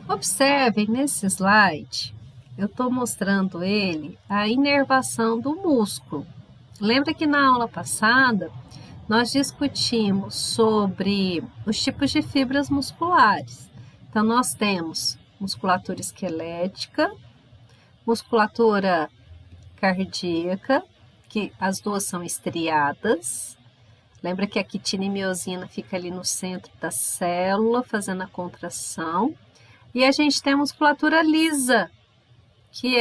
Observem nesse slide, eu estou mostrando ele a inervação do músculo. Lembra que na aula passada nós discutimos sobre os tipos de fibras musculares. Então nós temos musculatura esquelética, musculatura cardíaca, que as duas são estriadas. Lembra que a quitina e miosina fica ali no centro da célula, fazendo a contração. E a gente tem a musculatura lisa, que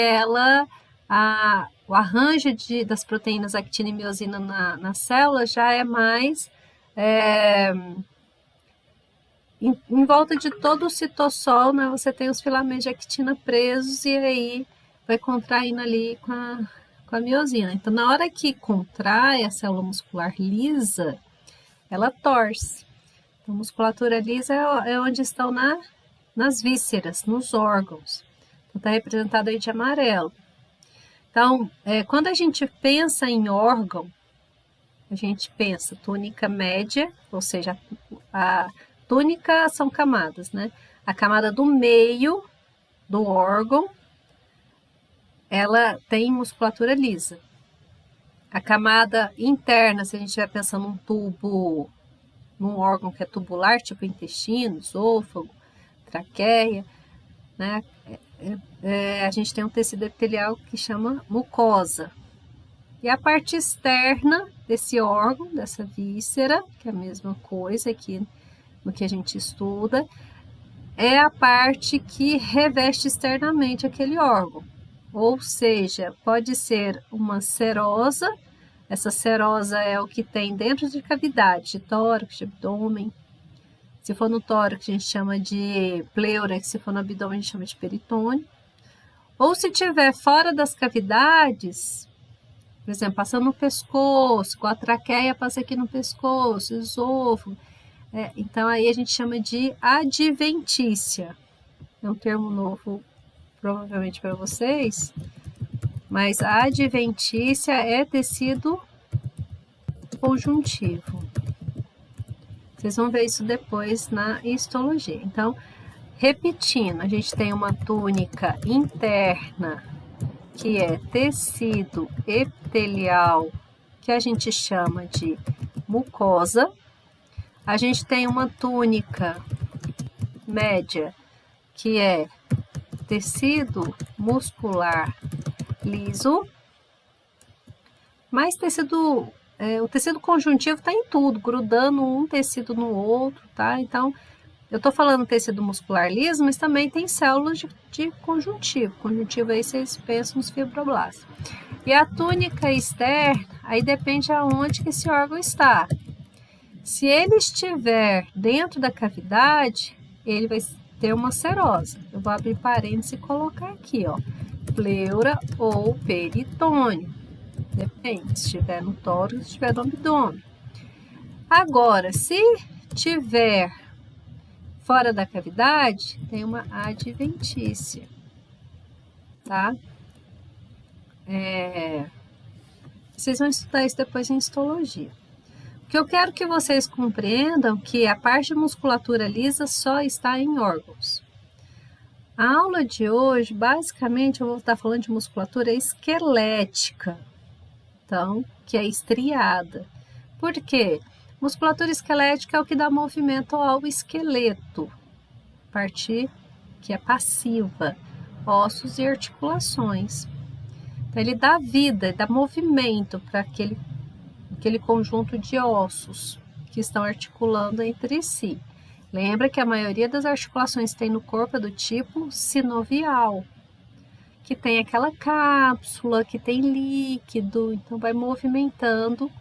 o arranjo das proteínas actina e miosina na célula já é mais em volta de todo o citossol, né? Você tem os filamentos de actina presos e aí vai contraindo ali com a miosina. Então, na hora que contrai a célula muscular lisa, ela torce. Então, a musculatura lisa é onde estão nas vísceras, nos órgãos. Então, está representado aí de amarelo. Então, quando a gente pensa em órgão, a gente pensa túnica média, ou seja, a túnica são camadas, né? A camada do meio do órgão, ela tem musculatura lisa. A camada interna, se a gente estiver pensando num tubo, num órgão que é tubular, tipo intestino, esôfago, traqueia, né? A gente tem um tecido epitelial que chama mucosa. E a parte externa desse órgão, dessa víscera, que é a mesma coisa aqui no que a gente estuda, é a parte que reveste externamente aquele órgão. Ou seja, pode ser uma serosa. Essa serosa é o que tem dentro de cavidade, de tórax, de abdômen. Se for no tórax, a gente chama de pleura, se for no abdômen, a gente chama de peritônio. Ou se tiver fora das cavidades, por exemplo, passando no pescoço, com a traqueia passa aqui no pescoço, esôfago. Então, aí a gente chama de adventícia. É um termo novo, provavelmente, para vocês. Mas a adventícia é tecido conjuntivo. Vocês vão ver isso depois na histologia. Então, repetindo, a gente tem uma túnica interna, que é tecido epitelial, que a gente chama de mucosa. A gente tem uma túnica média, que é tecido muscular liso, mas o tecido conjuntivo está em tudo, grudando um tecido no outro, tá? Então, eu estou falando tecido muscular liso, mas também tem células de conjuntivo. Conjuntivo aí vocês pensam nos fibroblastos. E a túnica externa, aí depende aonde que esse órgão está. Se ele estiver dentro da cavidade, ele vai ter uma serosa. Eu vou abrir parênteses e colocar aqui, ó, pleura ou peritônio. Depende, se estiver no tórax, se estiver no abdômen. Agora, se tiver fora da cavidade, tem uma adventícia, tá? Vocês vão estudar isso depois em histologia. O que eu quero que vocês compreendam que a parte de musculatura lisa só está em órgãos. A aula de hoje, basicamente, eu vou estar falando de musculatura esquelética, então, que é estriada. Por quê? Musculatura esquelética é o que dá movimento ao esqueleto, parte que é passiva, ossos e articulações. Então, ele dá vida, dá movimento para aquele conjunto de ossos que estão articulando entre si. Lembra que a maioria das articulações que tem no corpo é do tipo sinovial, que tem aquela cápsula, que tem líquido, então vai movimentando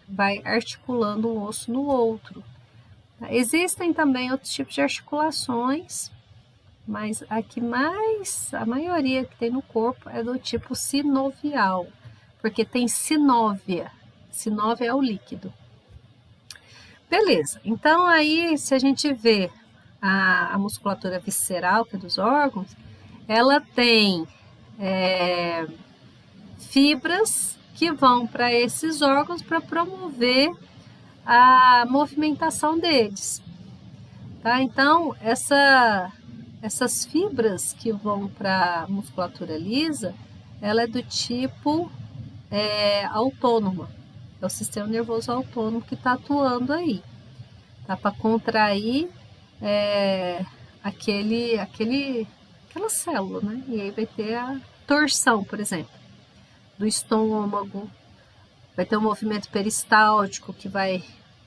vai articulando um osso no outro. Existem também outros tipos de articulações, mas a maioria que tem no corpo é do tipo sinovial, porque tem sinóvia. Sinóvia é o líquido. Beleza, então aí se a gente vê a musculatura visceral, que é dos órgãos, ela tem fibras que vão para esses órgãos para promover a movimentação deles. Tá? Então, essas fibras que vão para a musculatura lisa, ela é do tipo autônoma. É o sistema nervoso autônomo que está atuando aí. Tá? Para contrair aquela célula, né? E aí vai ter a torção, por exemplo, do estômago, vai ter um movimento peristáltico que vai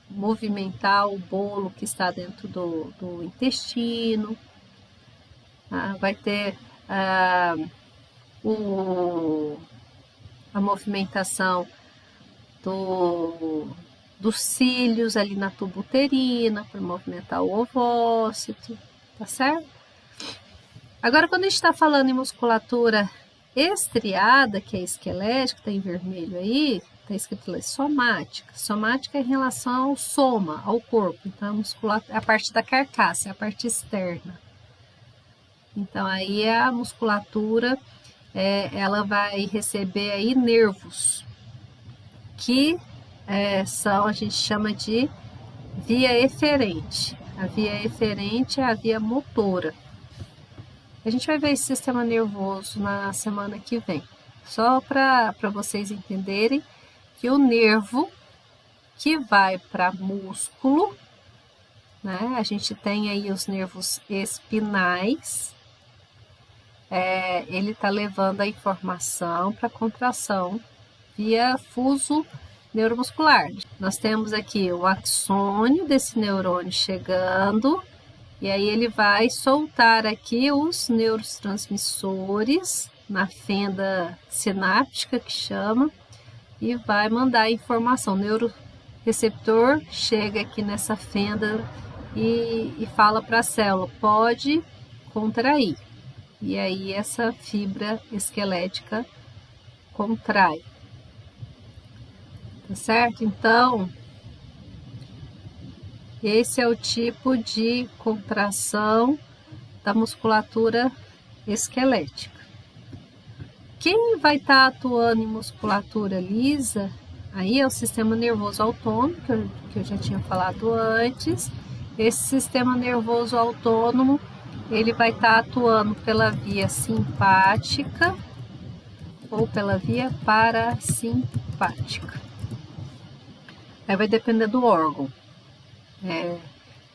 movimentar o bolo que está dentro do intestino, vai ter a movimentação dos cílios ali na tuba uterina para movimentar o ovócito, tá certo? Agora, quando a gente está falando em musculatura estriada, que é esquelética, está em vermelho aí, está escrito lá, somática. Somática é em relação ao soma, ao corpo. Então, a musculatura, a parte da carcaça, é a parte externa. Então, aí a musculatura, ela vai receber aí nervos, que a gente chama de via eferente. A via eferente é a via motora. A gente vai ver esse sistema nervoso na semana que vem. Só para vocês entenderem que o nervo que vai para músculo, né? A gente tem aí os nervos espinais. Ele está levando a informação para contração via fuso neuromuscular. Nós temos aqui o axônio desse neurônio chegando, e aí ele vai soltar aqui os neurotransmissores na fenda sináptica, que chama, e vai mandar a informação. O neuroreceptor chega aqui nessa fenda e fala para a célula, pode contrair. E aí essa fibra esquelética contrai. Tá certo? Então, esse é o tipo de contração da musculatura esquelética. Quem vai estar atuando em musculatura lisa, aí é o sistema nervoso autônomo, que eu já tinha falado antes. Esse sistema nervoso autônomo, ele vai estar atuando pela via simpática ou pela via parasimpática. Aí vai depender do órgão.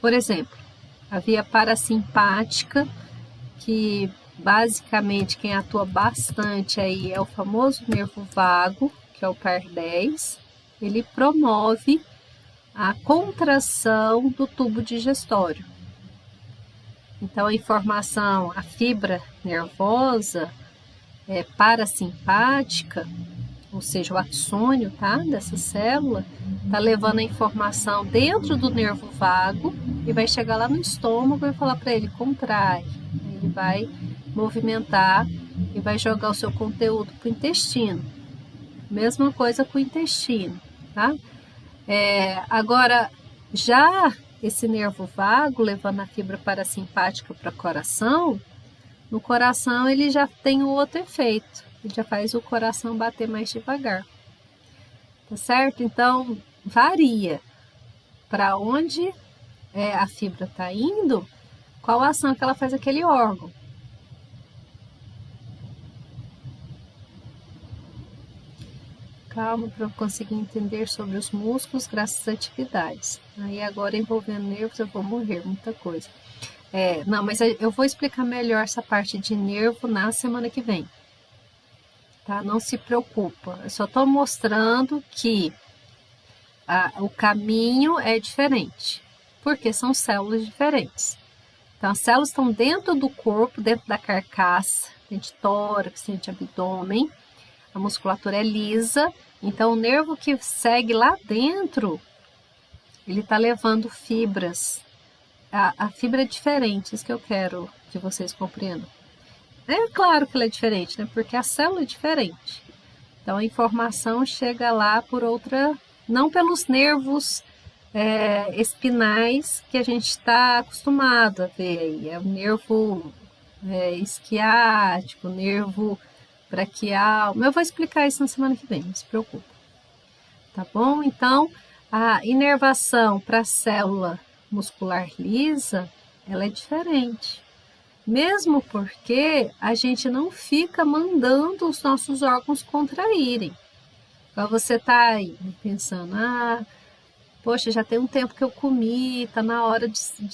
Por exemplo, a via parasimpática, que basicamente quem atua bastante aí é o famoso nervo vago, que é o par10, ele promove a contração do tubo digestório. Então a informação, a fibra nervosa parasimpática, ou seja, o axônio, tá, dessa célula, tá levando a informação dentro do nervo vago e vai chegar lá no estômago e falar para ele, contrai. Ele vai movimentar e vai jogar o seu conteúdo para o intestino. Mesma coisa com o intestino, tá? Agora, já esse nervo vago levando a fibra parasimpática para o coração, no coração ele já tem o outro efeito. Ele já faz o coração bater mais devagar. Tá certo? Então, varia para onde a fibra está indo, qual a ação que ela faz aquele órgão. Calma para eu conseguir entender sobre os músculos graças às atividades. Aí agora envolvendo nervos eu vou morrer, muita coisa. Não, mas eu vou explicar melhor essa parte de nervo na semana que vem. Tá? Não se preocupa, eu só estou mostrando que o caminho é diferente, porque são células diferentes. Então, as células estão dentro do corpo, dentro da carcaça, dentro de tórax, dentro de abdômen, a musculatura é lisa, então o nervo que segue lá dentro, ele está levando fibras, a fibra é diferente, isso que eu quero que vocês compreendam. É claro que ela é diferente, né? Porque a célula é diferente. Então a informação chega lá por outra, não pelos nervos espinais que a gente está acostumado a ver aí. É o nervo isquiático, o nervo braquial. Eu vou explicar isso na semana que vem, não se preocupe. Tá bom? Então, a inervação para a célula muscular lisa, ela é diferente. Mesmo porque a gente não fica mandando os nossos órgãos contraírem. Então, você está aí pensando, poxa, já tem um tempo que eu comi, está na hora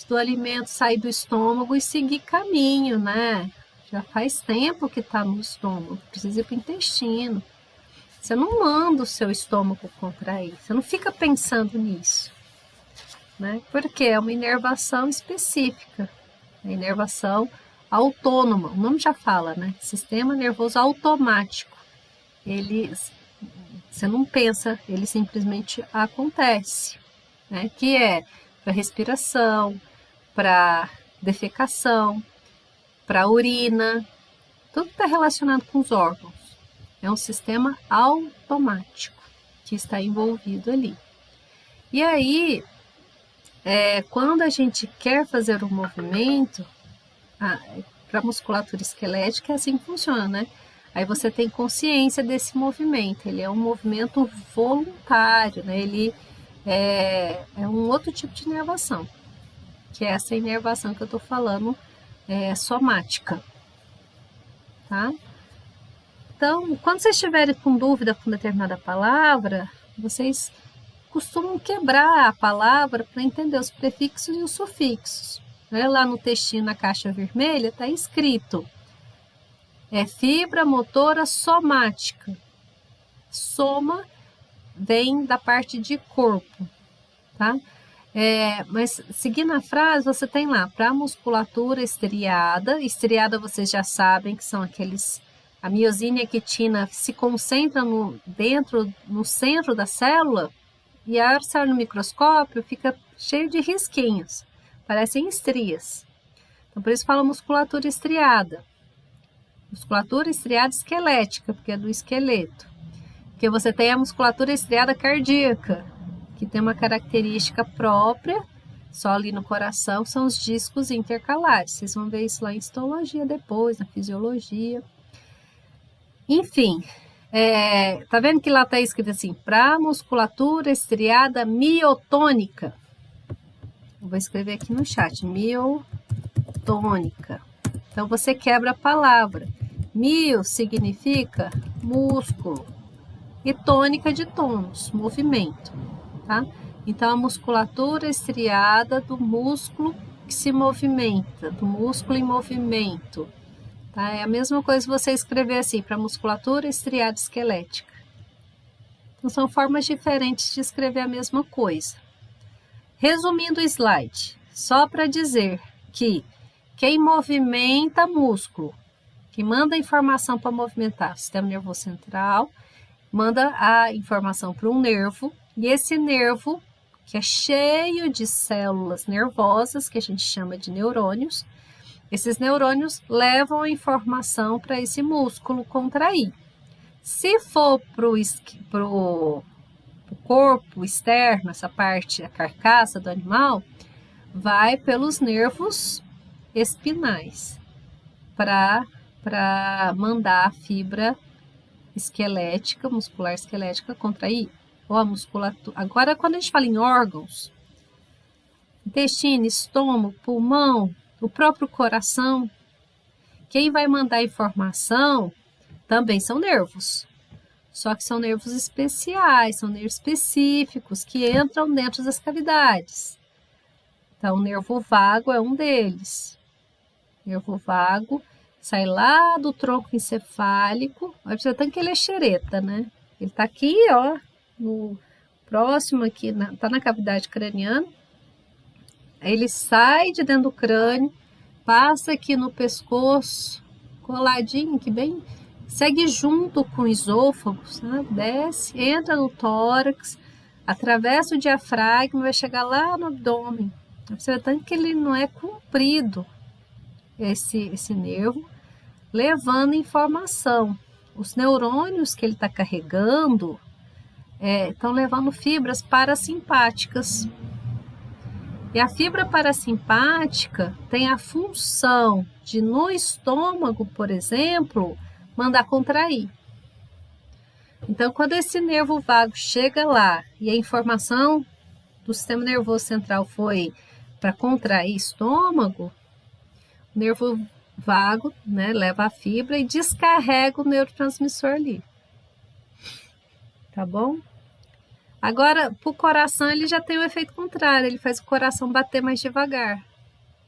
do alimento sair do estômago e seguir caminho, né? Já faz tempo que está no estômago, precisa ir para o intestino. Você não manda o seu estômago contrair, você não fica pensando nisso, né? Porque é uma inervação específica, a inervação autônoma, o nome já fala, né? Sistema nervoso automático. Você não pensa, ele simplesmente acontece, né? Que é para respiração, para defecação, para urina, tudo está relacionado com os órgãos. É um sistema automático que está envolvido ali. E aí, quando a gente quer fazer um movimento, para a musculatura esquelética é assim que funciona, né? Aí você tem consciência desse movimento, ele é um movimento voluntário, né? Ele é um outro tipo de inervação, que é essa inervação que eu estou falando, somática, tá? Então, quando vocês estiverem com dúvida com determinada palavra, vocês costumam quebrar a palavra para entender os prefixos e os sufixos. Lá no textinho, na caixa vermelha, está escrito fibra motora somática. Soma vem da parte de corpo, tá? Mas seguindo a frase, você tem lá, para musculatura estriada vocês já sabem que são aqueles... A miosina e a quitina se concentram no centro da célula e a hora que sai no microscópio fica cheio de risquinhos, parecem estrias. Então, por isso fala musculatura estriada. Musculatura estriada esquelética, porque é do esqueleto. Porque você tem a musculatura estriada cardíaca, que tem uma característica própria, só ali no coração, são os discos intercalares. Vocês vão ver isso lá em histologia depois, na fisiologia. Enfim, tá vendo que lá está escrito assim, para musculatura estriada miotônica. Eu vou escrever aqui no chat, miotônica. Então, você quebra a palavra. Mio significa músculo e tônica de tônus, movimento, tá? Então, a musculatura estriada do músculo que se movimenta, do músculo em movimento. Tá? É a mesma coisa você escrever assim, para musculatura estriada esquelética. Então, são formas diferentes de escrever a mesma coisa. Resumindo o slide, só para dizer que quem movimenta músculo, que manda informação para movimentar o sistema nervoso central, manda a informação para um nervo, e esse nervo, que é cheio de células nervosas, que a gente chama de neurônios, esses neurônios levam a informação para esse músculo contrair. Se for para o corpo externo, essa parte, a carcaça do animal, vai pelos nervos espinais para mandar a fibra esquelética, muscular esquelética contrair. Ou a musculatura. Agora, quando a gente fala em órgãos, intestino, estômago, pulmão, o próprio coração, quem vai mandar informação também são nervos. Só que são nervos especiais, são nervos específicos que entram dentro das cavidades. Então, o nervo vago é um deles. O nervo vago sai lá do tronco encefálico. Você tem que ele é xereta, né? Ele está aqui, ó, no próximo aqui, tá na cavidade craniana. Ele sai de dentro do crânio, passa aqui no pescoço, coladinho, que bem, segue junto com o esôfago, sabe? Desce, entra no tórax, atravessa o diafragma, vai chegar lá no abdômen. Você vê que ele não é comprido, esse nervo, levando informação. Os neurônios que ele está carregando estão levando fibras parasimpáticas. E a fibra parasimpática tem a função de, no estômago, por exemplo, mandar contrair. Então, quando esse nervo vago chega lá e a informação do sistema nervoso central foi para contrair estômago, o nervo vago, né, leva a fibra e descarrega o neurotransmissor ali. Tá bom? Agora, para o coração, ele já tem o efeito contrário, ele faz o coração bater mais devagar.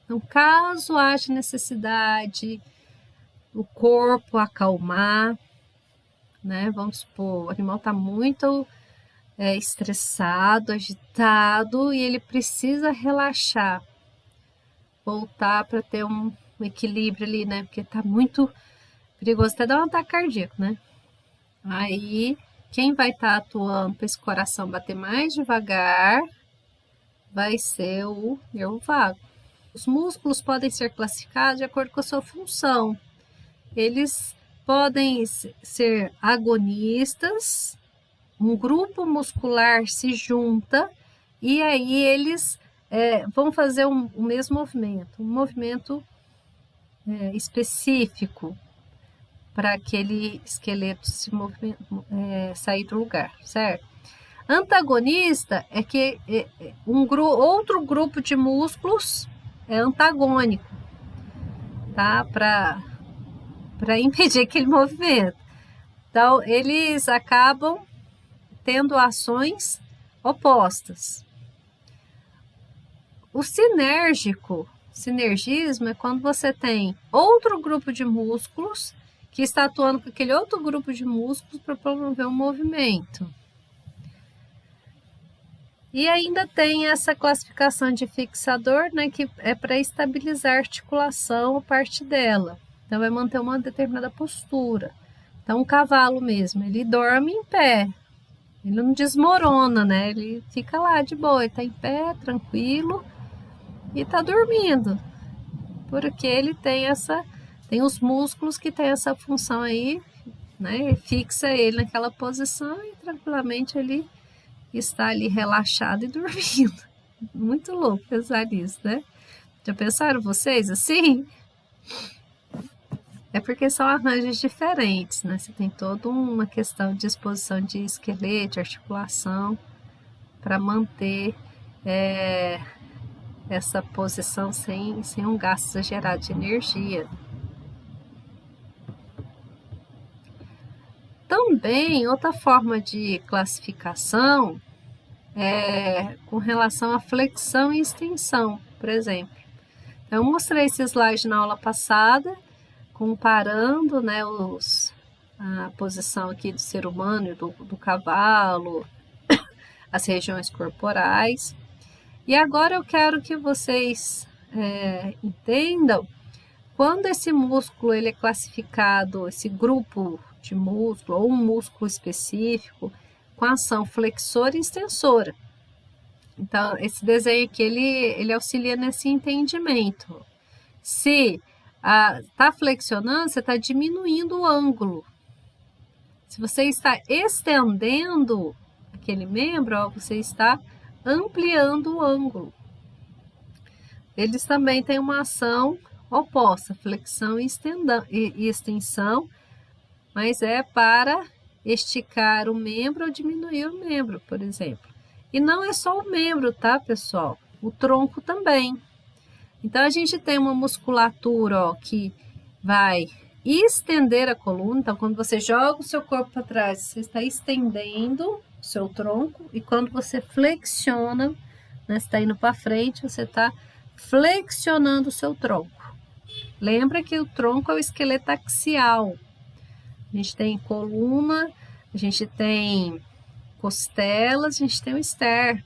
Então, caso haja necessidade, o corpo acalmar, né? Vamos supor, o animal está muito estressado, agitado e ele precisa relaxar, voltar para ter um equilíbrio ali, né? Porque está muito perigoso até dar um ataque cardíaco, né? Aí, quem vai estar atuando para esse coração bater mais devagar vai ser o nervo vago. Os músculos podem ser classificados de acordo com a sua função. Eles podem ser agonistas, um grupo muscular se junta e aí eles vão fazer o mesmo movimento, um movimento específico para aquele esqueleto sair do lugar, certo? Antagonista é que outro grupo de músculos é antagônico, tá? Para impedir aquele movimento. Então, eles acabam tendo ações opostas. O sinergismo é quando você tem outro grupo de músculos que está atuando com aquele outro grupo de músculos para promover um movimento. E ainda tem essa classificação de fixador, né, que é para estabilizar a articulação ou parte dela. Então, vai manter uma determinada postura. Então, o cavalo mesmo, ele dorme em pé. Ele não desmorona, né? Ele fica lá de boa, ele tá em pé, tranquilo e tá dormindo. Porque ele tem os músculos que tem essa função aí, né? Fixa ele naquela posição e tranquilamente ele está ali relaxado e dormindo. Muito louco pensar nisso, né? Já pensaram vocês assim? É porque são arranjos diferentes, né? Você tem toda uma questão de disposição de esqueleto, articulação, para manter essa posição sem um gasto exagerado de energia. Também, outra forma de classificação é com relação à flexão e extensão, por exemplo. Eu mostrei esse slide na aula passada, comparando, né, a posição aqui do ser humano e do cavalo, as regiões corporais. E agora eu quero que vocês entendam quando esse músculo ele é classificado, esse grupo de músculo ou um músculo específico com ação flexora e extensora. Então, esse desenho aqui ele auxilia nesse entendimento. Se está flexionando, você está diminuindo o ângulo. Se você está estendendo aquele membro, ó, você está ampliando o ângulo. Eles também têm uma ação oposta, flexão e extensão, mas é para esticar o membro ou diminuir o membro, por exemplo. E não é só o membro, tá, pessoal? O tronco também. Então, a gente tem uma musculatura, ó, que vai estender a coluna. Então, quando você joga o seu corpo para trás, você está estendendo o seu tronco. E quando você flexiona, né, você está indo para frente, você está flexionando o seu tronco. Lembra que o tronco é o esqueleto axial. A gente tem coluna, a gente tem costelas, a gente tem o sternum.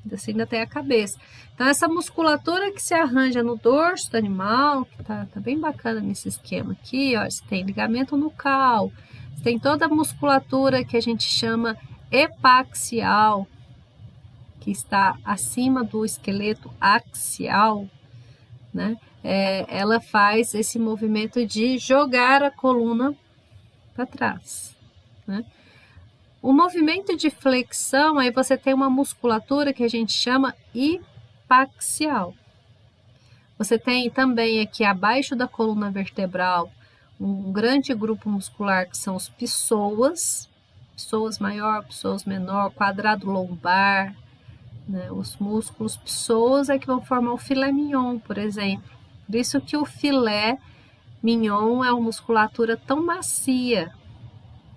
Você ainda tem a cabeça. Então, essa musculatura que se arranja no dorso do animal, que tá bem bacana nesse esquema aqui, ó, você tem ligamento nucal, você tem toda a musculatura que a gente chama epaxial, que está acima do esqueleto axial, né? Ela faz esse movimento de jogar a coluna para trás, né? O movimento de flexão, aí você tem uma musculatura que a gente chama hipaxial. Você tem também aqui abaixo da coluna vertebral um grande grupo muscular que são os psoas maior, psoas menor, quadrado lombar, né? Os músculos psoas é que vão formar o filé mignon, por exemplo. Por isso que o filé mignon é uma musculatura tão macia,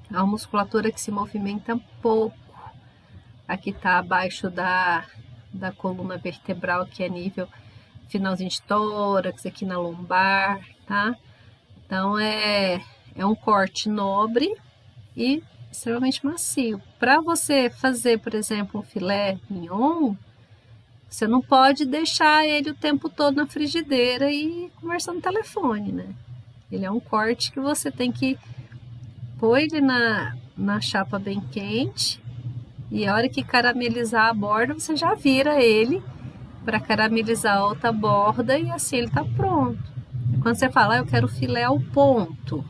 é uma musculatura que se movimenta pouco. Aqui está abaixo da coluna vertebral, que é nível finalzinho de tórax, aqui na lombar, tá? Então é um corte nobre e extremamente macio. Para você fazer, por exemplo, um filé mignon, você não pode deixar ele o tempo todo na frigideira e conversando no telefone, né? Ele é um corte que você tem que pôr ele na chapa bem quente, e a hora que caramelizar a borda, você já vira ele para caramelizar a outra borda, e assim ele tá pronto. Quando você fala, eu quero filé ao ponto.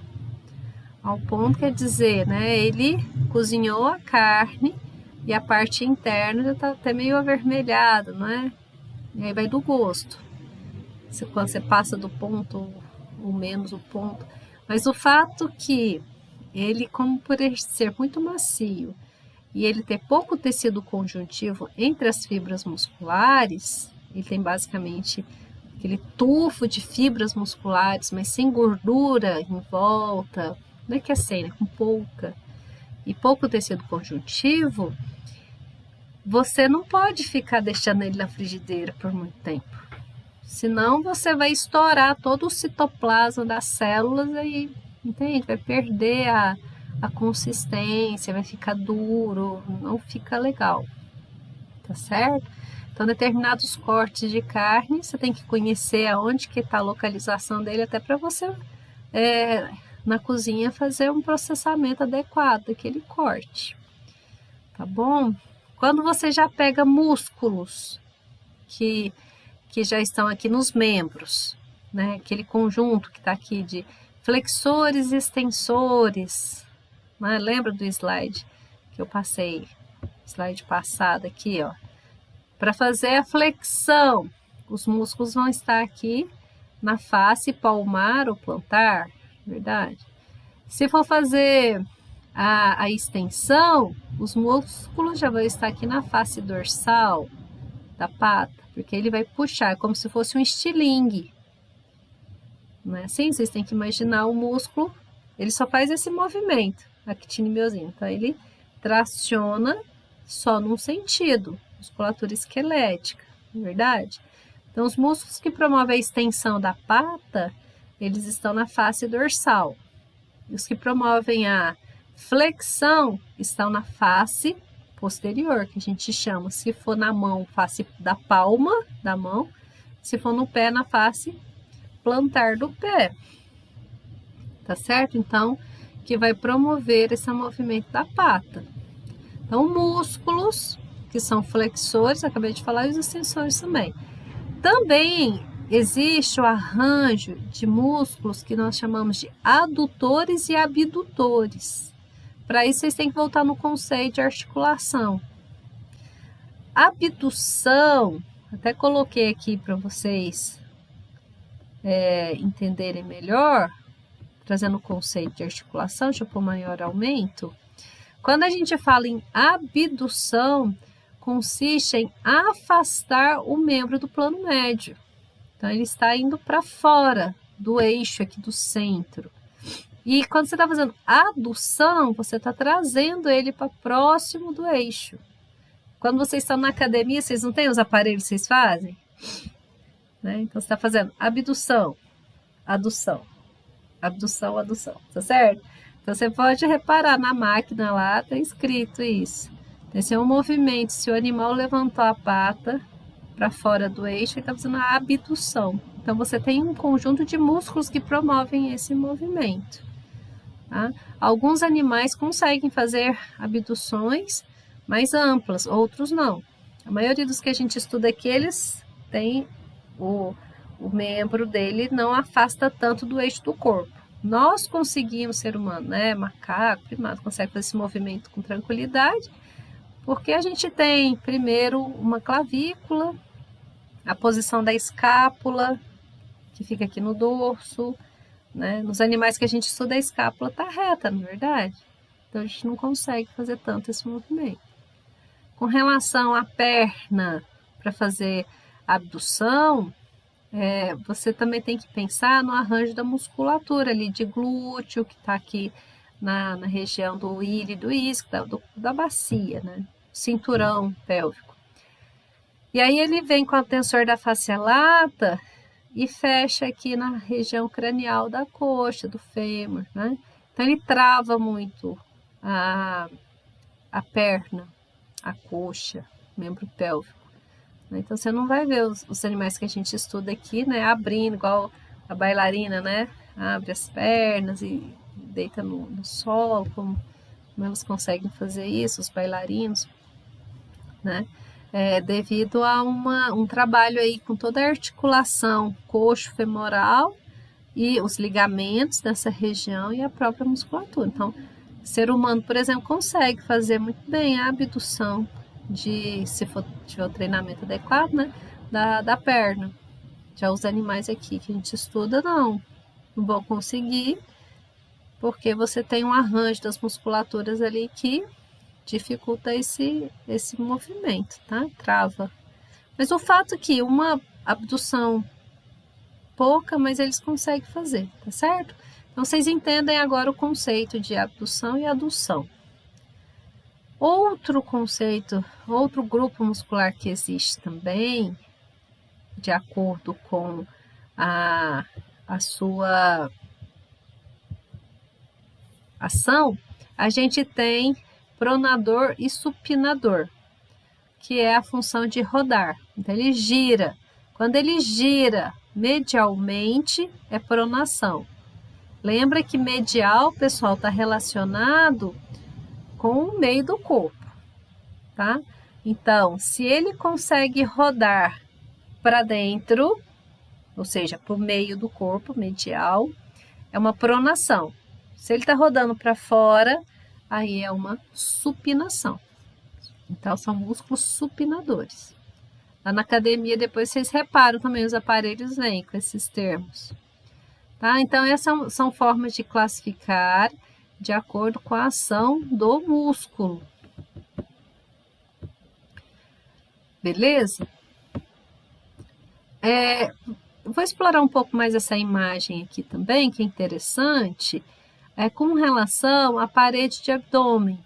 Ao ponto quer dizer, né? Ele cozinhou a carne e a parte interna já tá até meio avermelhada, não é? E aí vai do gosto. Quando você passa do ponto ou menos o ponto. Mas o fato que ele, como por ser muito macio e ele ter pouco tecido conjuntivo entre as fibras musculares, ele tem basicamente aquele tufo de fibras musculares, mas sem gordura em volta, não é que é sem, né? Com pouca, e pouco tecido conjuntivo, você não pode ficar deixando ele na frigideira por muito tempo. Senão você vai estourar todo o citoplasma das células aí, entende? Vai perder a consistência, vai ficar duro, não fica legal, tá certo? Então, determinados cortes de carne, você tem que conhecer aonde que está a localização dele, até para você, na cozinha, fazer um processamento adequado daquele corte, tá bom? Quando você já pega músculos que já estão aqui nos membros, né? Aquele conjunto que está aqui de flexores e extensores, né? Lembra do slide que eu passei, slide passado aqui, ó? Para fazer a flexão, os músculos vão estar aqui na face palmar ou plantar, verdade? Se for fazer a extensão, os músculos já vão estar aqui na face dorsal da pata, porque ele vai puxar como se fosse um estilingue. Não é assim? Vocês têm que imaginar o músculo, ele só faz esse movimento, actinimiosina. Então, ele traciona só num sentido, musculatura esquelética, não é verdade? Então, os músculos que promovem a extensão da pata, eles estão na face dorsal. E os que promovem a flexão estão na face posterior, que a gente chama, se for na mão, face da palma da mão, se for no pé, na face plantar do pé, tá certo? Então, que vai promover esse movimento da pata. Então, músculos que são flexores, acabei de falar, e os extensores também. Também existe o arranjo de músculos que nós chamamos de adutores e abdutores. Para isso, vocês têm que voltar no conceito de articulação. Abdução, até coloquei aqui para vocês entenderem melhor, trazendo o conceito de articulação, deixa eu pôr maior aumento. Quando a gente fala em abdução, consiste em afastar o membro do plano médio. Então, ele está indo para fora do eixo aqui do centro. E quando você está fazendo adução, você está trazendo ele para próximo do eixo. Quando vocês estão na academia, vocês não têm os aparelhos que vocês fazem? Né? Então, você está fazendo abdução, adução, abdução, adução, tá certo? Então, você pode reparar na máquina lá, está escrito isso. Esse é um movimento, se o animal levantou a pata para fora do eixo, ele está fazendo a abdução. Então, você tem um conjunto de músculos que promovem esse movimento. Tá? Alguns animais conseguem fazer abduções mais amplas, outros não. A maioria dos que a gente estuda aqui, eles têm o membro dele não afasta tanto do eixo do corpo. Nós conseguimos, ser humano, né? Macaco, primata, consegue fazer esse movimento com tranquilidade, porque a gente tem primeiro uma clavícula, a posição da escápula, que fica aqui no dorso, né? Nos animais que a gente estuda, a escápula está reta, não é verdade? Então a gente não consegue fazer tanto esse movimento. Com relação à perna, para fazer abdução, você também tem que pensar no arranjo da musculatura ali de glúteo, que está aqui na região do ilho e do isco, da bacia, né? Cinturão pélvico. E aí ele vem com o tensor da face lata e fecha aqui na região cranial da coxa, do fêmur, né? Então ele trava muito a perna, a coxa, membro pélvico. Então você não vai ver os animais que a gente estuda aqui, né, abrindo, igual a bailarina, né, abre as pernas e deita no solo, como elas conseguem fazer isso, os bailarinos, né, devido a um trabalho aí com toda a articulação coxo-femoral e os ligamentos dessa região e a própria musculatura. Então, o ser humano, por exemplo, consegue fazer muito bem a abdução se for tiver o treinamento adequado, né, da perna. Já os animais aqui que a gente estuda, não vão conseguir, porque você tem um arranjo das musculaturas ali que dificulta esse movimento, tá? Trava. Mas o fato é que uma abdução pouca, mas eles conseguem fazer, tá certo? Então vocês entendem agora o conceito de abdução e adução. Outro conceito, outro grupo muscular que existe também, de acordo com a sua ação, a gente tem pronador e supinador, que é a função de rodar. Então ele gira. Quando ele gira medialmente, é pronação. Lembra que medial, pessoal, está relacionado com o meio do corpo, tá? Então, se ele consegue rodar para dentro, ou seja, para o meio do corpo, medial, é uma pronação. Se ele está rodando para fora, aí é uma supinação. Então, são músculos supinadores. Lá na academia, depois vocês reparam também, os aparelhos vêm com esses termos. Tá? Então, essas são formas de classificar de acordo com a ação do músculo. Beleza? Vou explorar um pouco mais essa imagem aqui também, que é interessante, com relação à parede de abdômen,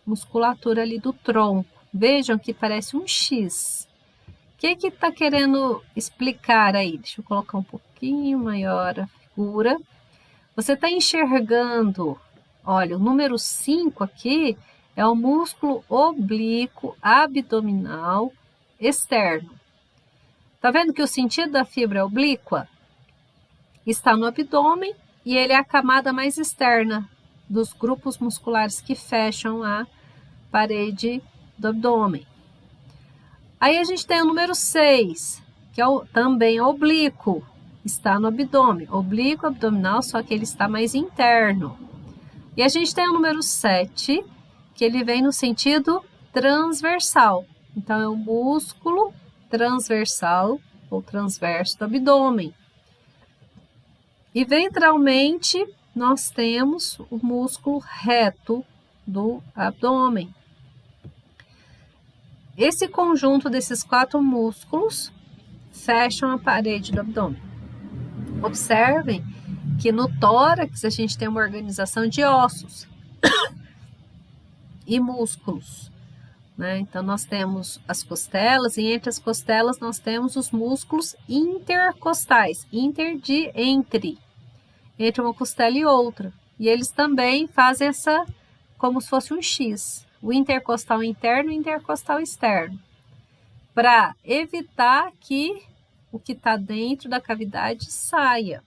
musculatura ali do tronco. Vejam que parece um X. O que está querendo explicar aí? Deixa eu colocar um pouquinho maior a figura. Você está enxergando, olha, o número 5 aqui é o músculo oblíquo abdominal externo. Tá vendo que o sentido da fibra oblíqua está no abdômen e ele é a camada mais externa dos grupos musculares que fecham a parede do abdômen. Aí a gente tem o número 6, que é também oblíquo, está no abdômen, oblíquo abdominal, só que ele está mais interno. E a gente tem o número 7, que ele vem no sentido transversal. Então, é o músculo transversal ou transverso do abdômen. E ventralmente, nós temos o músculo reto do abdômen. Esse conjunto desses 4 músculos fecham a parede do abdômen. Observem que no tórax a gente tem uma organização de ossos e músculos, né? Então nós temos as costelas e entre as costelas nós temos os músculos intercostais, entre uma costela e outra. E eles também fazem como se fosse um X, o intercostal interno e o intercostal externo, para evitar que o que está dentro da cavidade saia.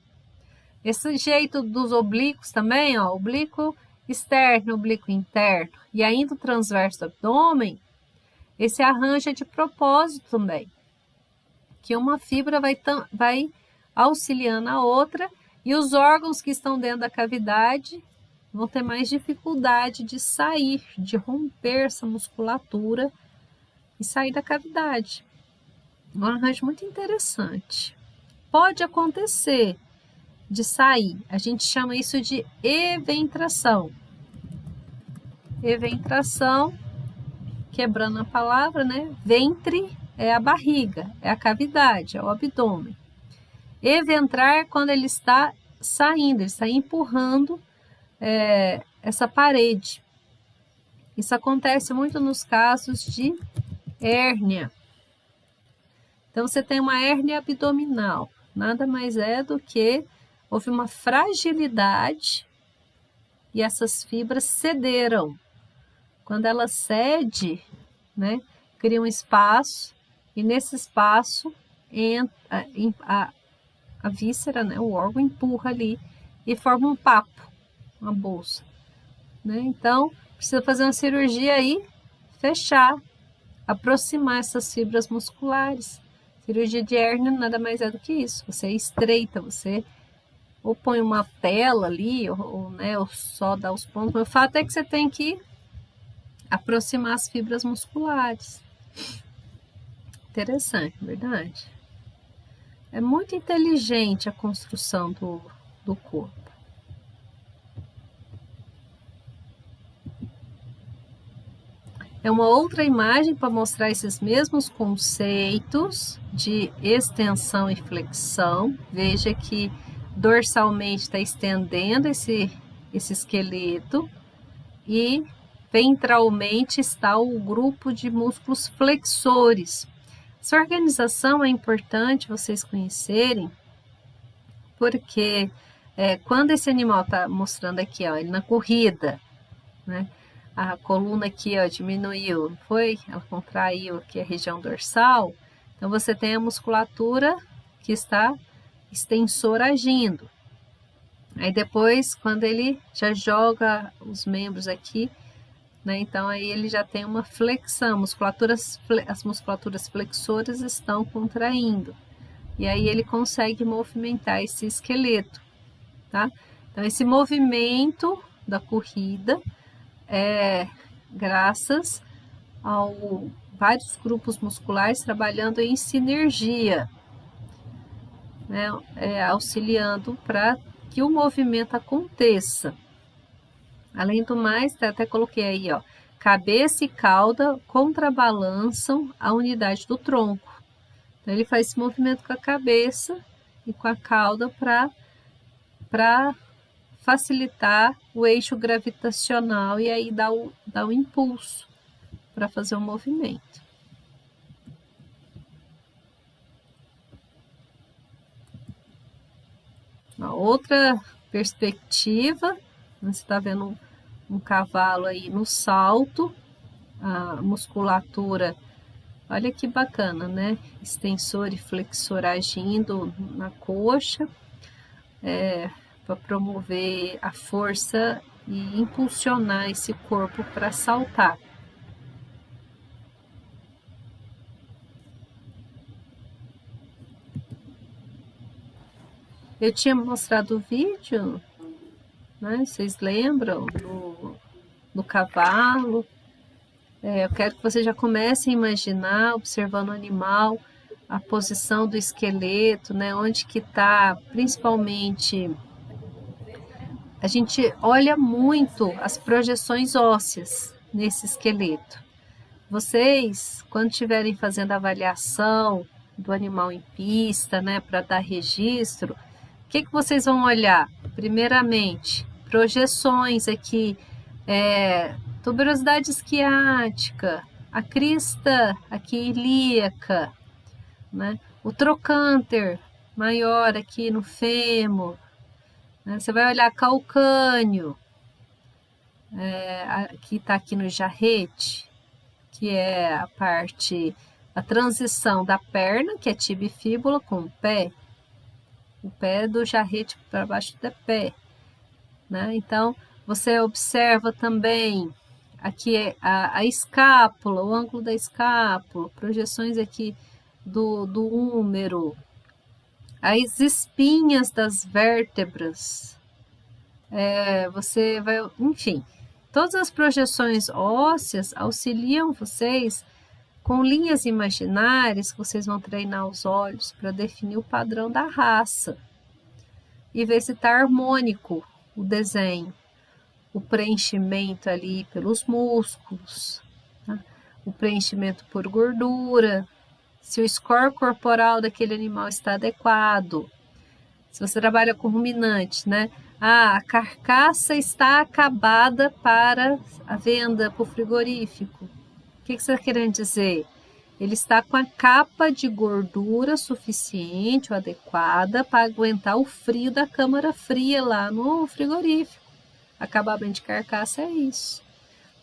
Esse jeito dos oblíquos também, ó, oblíquo externo, oblíquo interno, e ainda o transverso do abdômen, esse arranjo é de propósito também, que uma fibra vai auxiliando a outra e os órgãos que estão dentro da cavidade vão ter mais dificuldade de sair, de romper essa musculatura e sair da cavidade. Um arranjo muito interessante. Pode acontecer de sair. A gente chama isso de eventração. Eventração, quebrando a palavra, né? Ventre é a barriga, é a cavidade, é o abdômen. Eventrar é quando ele está saindo, ele está empurrando essa parede. Isso acontece muito nos casos de hérnia. Então, você tem uma hérnia abdominal. Nada mais é do que houve uma fragilidade e essas fibras cederam. Quando ela cede, né, cria um espaço e nesse espaço a víscera, né, o órgão empurra ali e forma um papo, uma bolsa. Né? Então, precisa fazer uma cirurgia aí, fechar, aproximar essas fibras musculares. Cirurgia de hérnia nada mais é do que isso. Você estreita, você ou põe uma tela ali, né, ou só dá os pontos. Mas o fato é que você tem que aproximar as fibras musculares. Interessante, verdade? É muito inteligente a construção do corpo. É uma outra imagem para mostrar esses mesmos conceitos de extensão e flexão. Veja que dorsalmente está estendendo esse esqueleto e ventralmente está o grupo de músculos flexores. Essa organização é importante vocês conhecerem, porque quando esse animal está mostrando aqui, ó, ele na corrida, né? A coluna aqui, ó, diminuiu, não foi? Ela contraiu aqui a região dorsal. Então, você tem a musculatura que está extensora agindo. Aí depois, quando ele já joga os membros aqui, né? Então, aí ele já tem uma flexão. As musculaturas flexoras estão contraindo. E aí ele consegue movimentar esse esqueleto, tá? Então, esse movimento da corrida graças a vários grupos musculares trabalhando em sinergia, né, auxiliando para que o movimento aconteça. Além do mais, até coloquei aí, ó, cabeça e cauda contrabalançam a unidade do tronco. Então, ele faz esse movimento com a cabeça e com a cauda para facilitar o eixo gravitacional e aí dá o impulso para fazer o movimento. Uma outra perspectiva, você está vendo um cavalo aí no salto, a musculatura, olha que bacana, né? Extensor e flexor agindo na coxa, para promover a força e impulsionar esse corpo para saltar. Eu tinha mostrado o vídeo, né? Vocês lembram do cavalo? Eu quero que vocês já comecem a imaginar, observando o animal, a posição do esqueleto, né? Onde que está, principalmente. A gente olha muito as projeções ósseas nesse esqueleto. Vocês, quando estiverem fazendo a avaliação do animal em pista, né, para dar registro, o que vocês vão olhar? Primeiramente, projeções aqui, tuberosidade esquiática, a crista aqui ilíaca, né, o trocânter maior aqui no fêmur. Você vai olhar calcâneo, que está aqui no jarrete, que é a transição da perna, que é tibia e fíbula, com o pé do jarrete para baixo do pé. Né? Então, você observa também aqui a escápula, o ângulo da escápula, projeções aqui do húmero, as espinhas das vértebras, você vai, enfim, todas as projeções ósseas auxiliam vocês com linhas imaginárias que vocês vão treinar os olhos para definir o padrão da raça. e ver se está harmônico o desenho, o preenchimento ali pelos músculos, tá? O preenchimento por gordura, se o score corporal daquele animal está adequado. Se você trabalha com ruminante, né? A carcaça está acabada para a venda para o frigorífico. O que você está querendo dizer? Ele está com a capa de gordura suficiente ou adequada para aguentar o frio da câmara fria lá no frigorífico. Acabamento de carcaça é isso.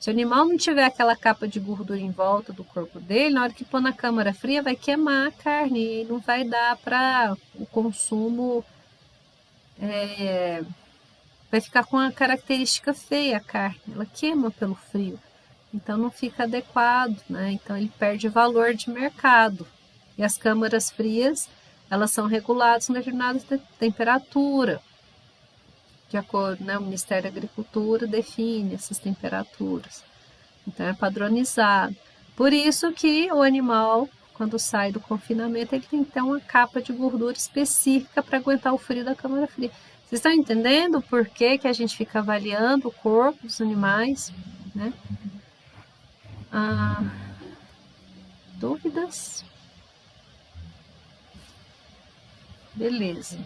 Se o animal não tiver aquela capa de gordura em volta do corpo dele, na hora que pôr na câmara fria vai queimar a carne e não vai dar para o consumo. Vai ficar com uma característica feia a carne, ela queima pelo frio, então não fica adequado, né? Então ele perde valor de mercado. E as câmaras frias, elas são reguladas com determinada temperatura, de acordo, né? O Ministério da Agricultura define essas temperaturas, então é padronizado. Por isso que o animal, quando sai do confinamento, ele tem que ter uma capa de gordura específica para aguentar o frio da câmara fria. Vocês estão entendendo por que a gente fica avaliando o corpo dos animais, né? Dúvidas? Beleza.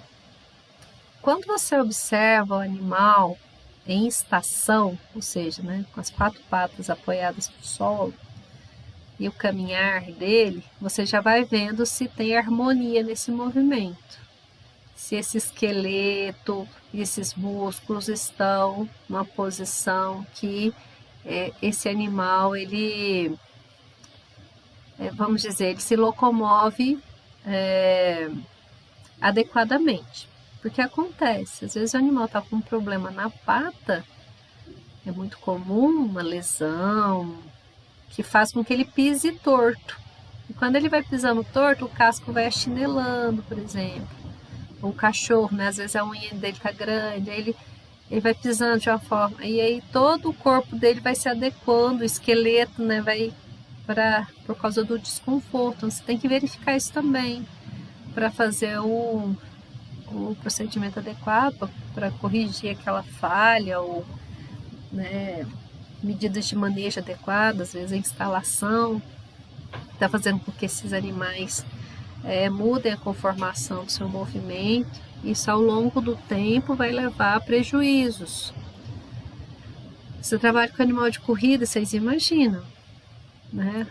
Quando você observa o animal em estação, ou seja, né, com as 4 patas apoiadas no solo, e o caminhar dele, você já vai vendo se tem harmonia nesse movimento. Se esse esqueleto e esses músculos estão numa posição que esse animal, ele, vamos dizer, ele se locomove adequadamente. Porque acontece, às vezes o animal está com um problema na pata, é muito comum uma lesão que faz com que ele pise torto. E quando ele vai pisando torto, o casco vai achinelando, por exemplo. O cachorro, né? Às vezes a unha dele tá grande, aí ele vai pisando de uma forma, e aí todo o corpo dele vai se adequando, o esqueleto, né? Vai por causa do desconforto. Então, você tem que verificar isso também para fazer o procedimento adequado, para corrigir aquela falha, ou, né, medidas de manejo adequadas, às vezes a instalação está fazendo com que esses animais mudem a conformação do seu movimento. Isso ao longo do tempo vai levar a prejuízos. Você trabalha com animal de corrida, vocês imaginam, né?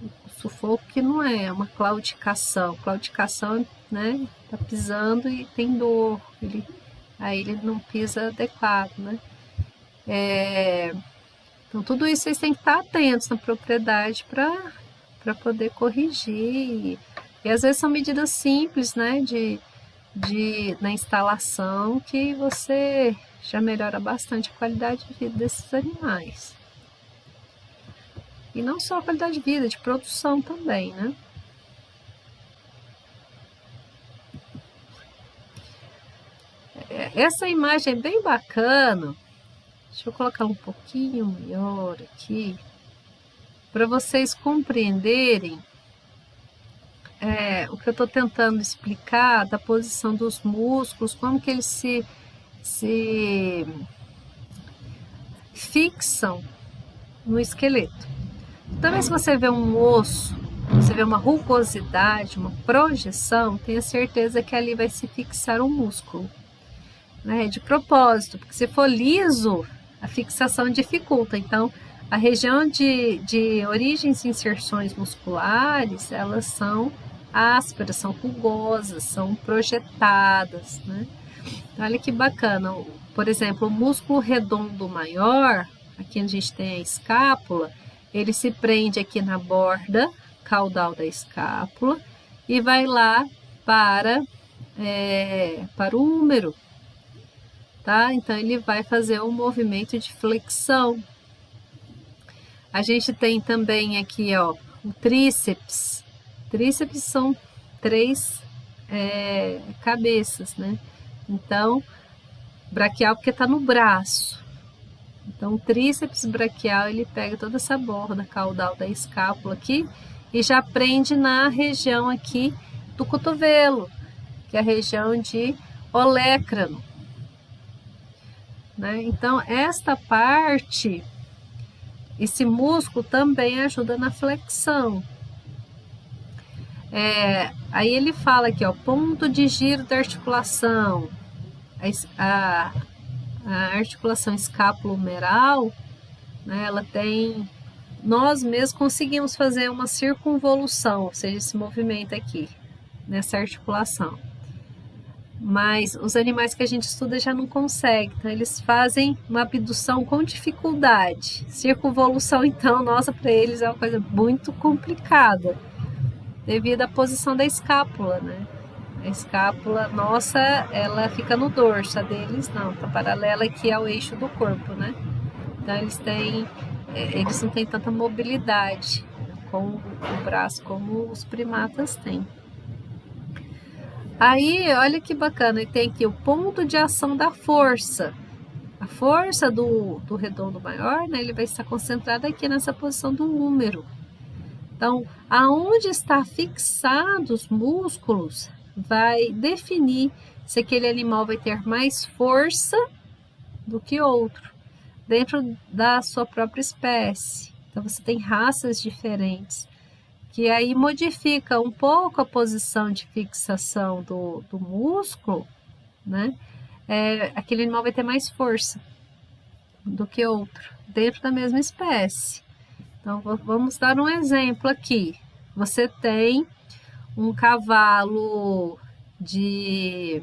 O sufoco que não é uma claudicação. Claudicação, né? Tá pisando e tem dor. Aí ele não pisa adequado, né? Então tudo isso vocês têm que estar atentos na propriedade para poder corrigir. E às vezes são medidas simples, né, na instalação, que você já melhora bastante a qualidade de vida desses animais. E não só a qualidade de vida, de produção também, né? Essa imagem é bem bacana. Deixa eu colocar um pouquinho melhor aqui, para vocês compreenderem o que eu estou tentando explicar da posição dos músculos, como que eles se fixam no esqueleto. Também, se você vê um osso, você vê uma rugosidade, uma projeção, tenha certeza que ali vai se fixar um músculo, né? De propósito, porque se for liso, a fixação dificulta. Então, a região de origens e inserções musculares, elas são ásperas, são rugosas, são projetadas, né? Então, olha que bacana. Por exemplo, o músculo redondo maior, aqui a gente tem a escápula, ele se prende aqui na borda caudal da escápula e vai lá para o úmero, tá? Então ele vai fazer um movimento de flexão. A gente tem também aqui, ó, o tríceps. Tríceps são 3 cabeças, né? Então, braquial porque está no braço. Então, o tríceps braquial, ele pega toda essa borda caudal da escápula aqui e já prende na região aqui do cotovelo, que é a região de olecrano, né? Então, esta parte, esse músculo também ajuda na flexão. Aí ele fala aqui, ó, ponto de giro da articulação, a articulação escapulo-humeral, né, ela tem, nós mesmos conseguimos fazer uma circunvolução, ou seja, esse movimento aqui, nessa articulação. Mas os animais que a gente estuda já não conseguem, então eles fazem uma abdução com dificuldade. Circunvolução, então, nossa, para eles é uma coisa muito complicada, devido à posição da escápula, né? A escápula nossa, ela fica no dorso, a deles não, tá paralela aqui ao eixo do corpo, né? Então eles não têm tanta mobilidade com o braço como os primatas têm. Aí, olha que bacana, tem aqui o ponto de ação da força. A força do redondo maior, né, ele vai estar concentrado aqui nessa posição do húmero. Então, aonde está fixado os músculos vai definir se aquele animal vai ter mais força do que outro, dentro da sua própria espécie. Então, você tem raças diferentes, que aí modifica um pouco a posição de fixação do músculo, né? Aquele animal vai ter mais força do que outro, dentro da mesma espécie. Então, vamos dar um exemplo aqui. Você tem um cavalo de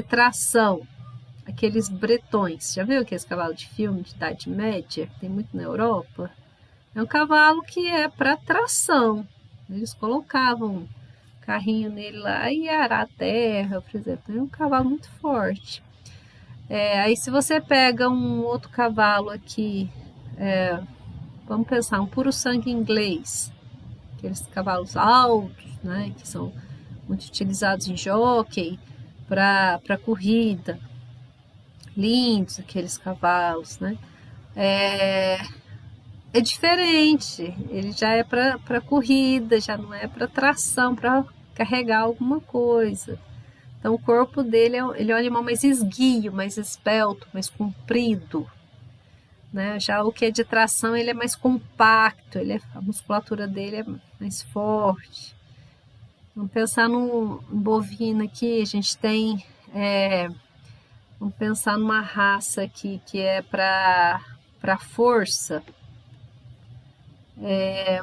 tração, aqueles bretões. Já viu aqueles cavalos de filme de Idade Média? Tem muito na Europa. É um cavalo que é para tração. Eles colocavam um carrinho nele lá e arar a terra, por exemplo. É um cavalo muito forte. Aí se você pega um outro cavalo aqui, vamos pensar, um puro sangue inglês, aqueles cavalos altos, né, que são muito utilizados em jockey, para corrida. Lindos aqueles cavalos, né? É diferente, ele já é para corrida, já não é para tração, para carregar alguma coisa. Então o corpo dele ele é um animal mais esguio, mais esbelto, mais comprido, né? Já o que é de tração, ele é mais compacto, a musculatura dele é mais forte. Vamos pensar no bovino aqui, a gente tem, vamos pensar numa raça aqui que é para força,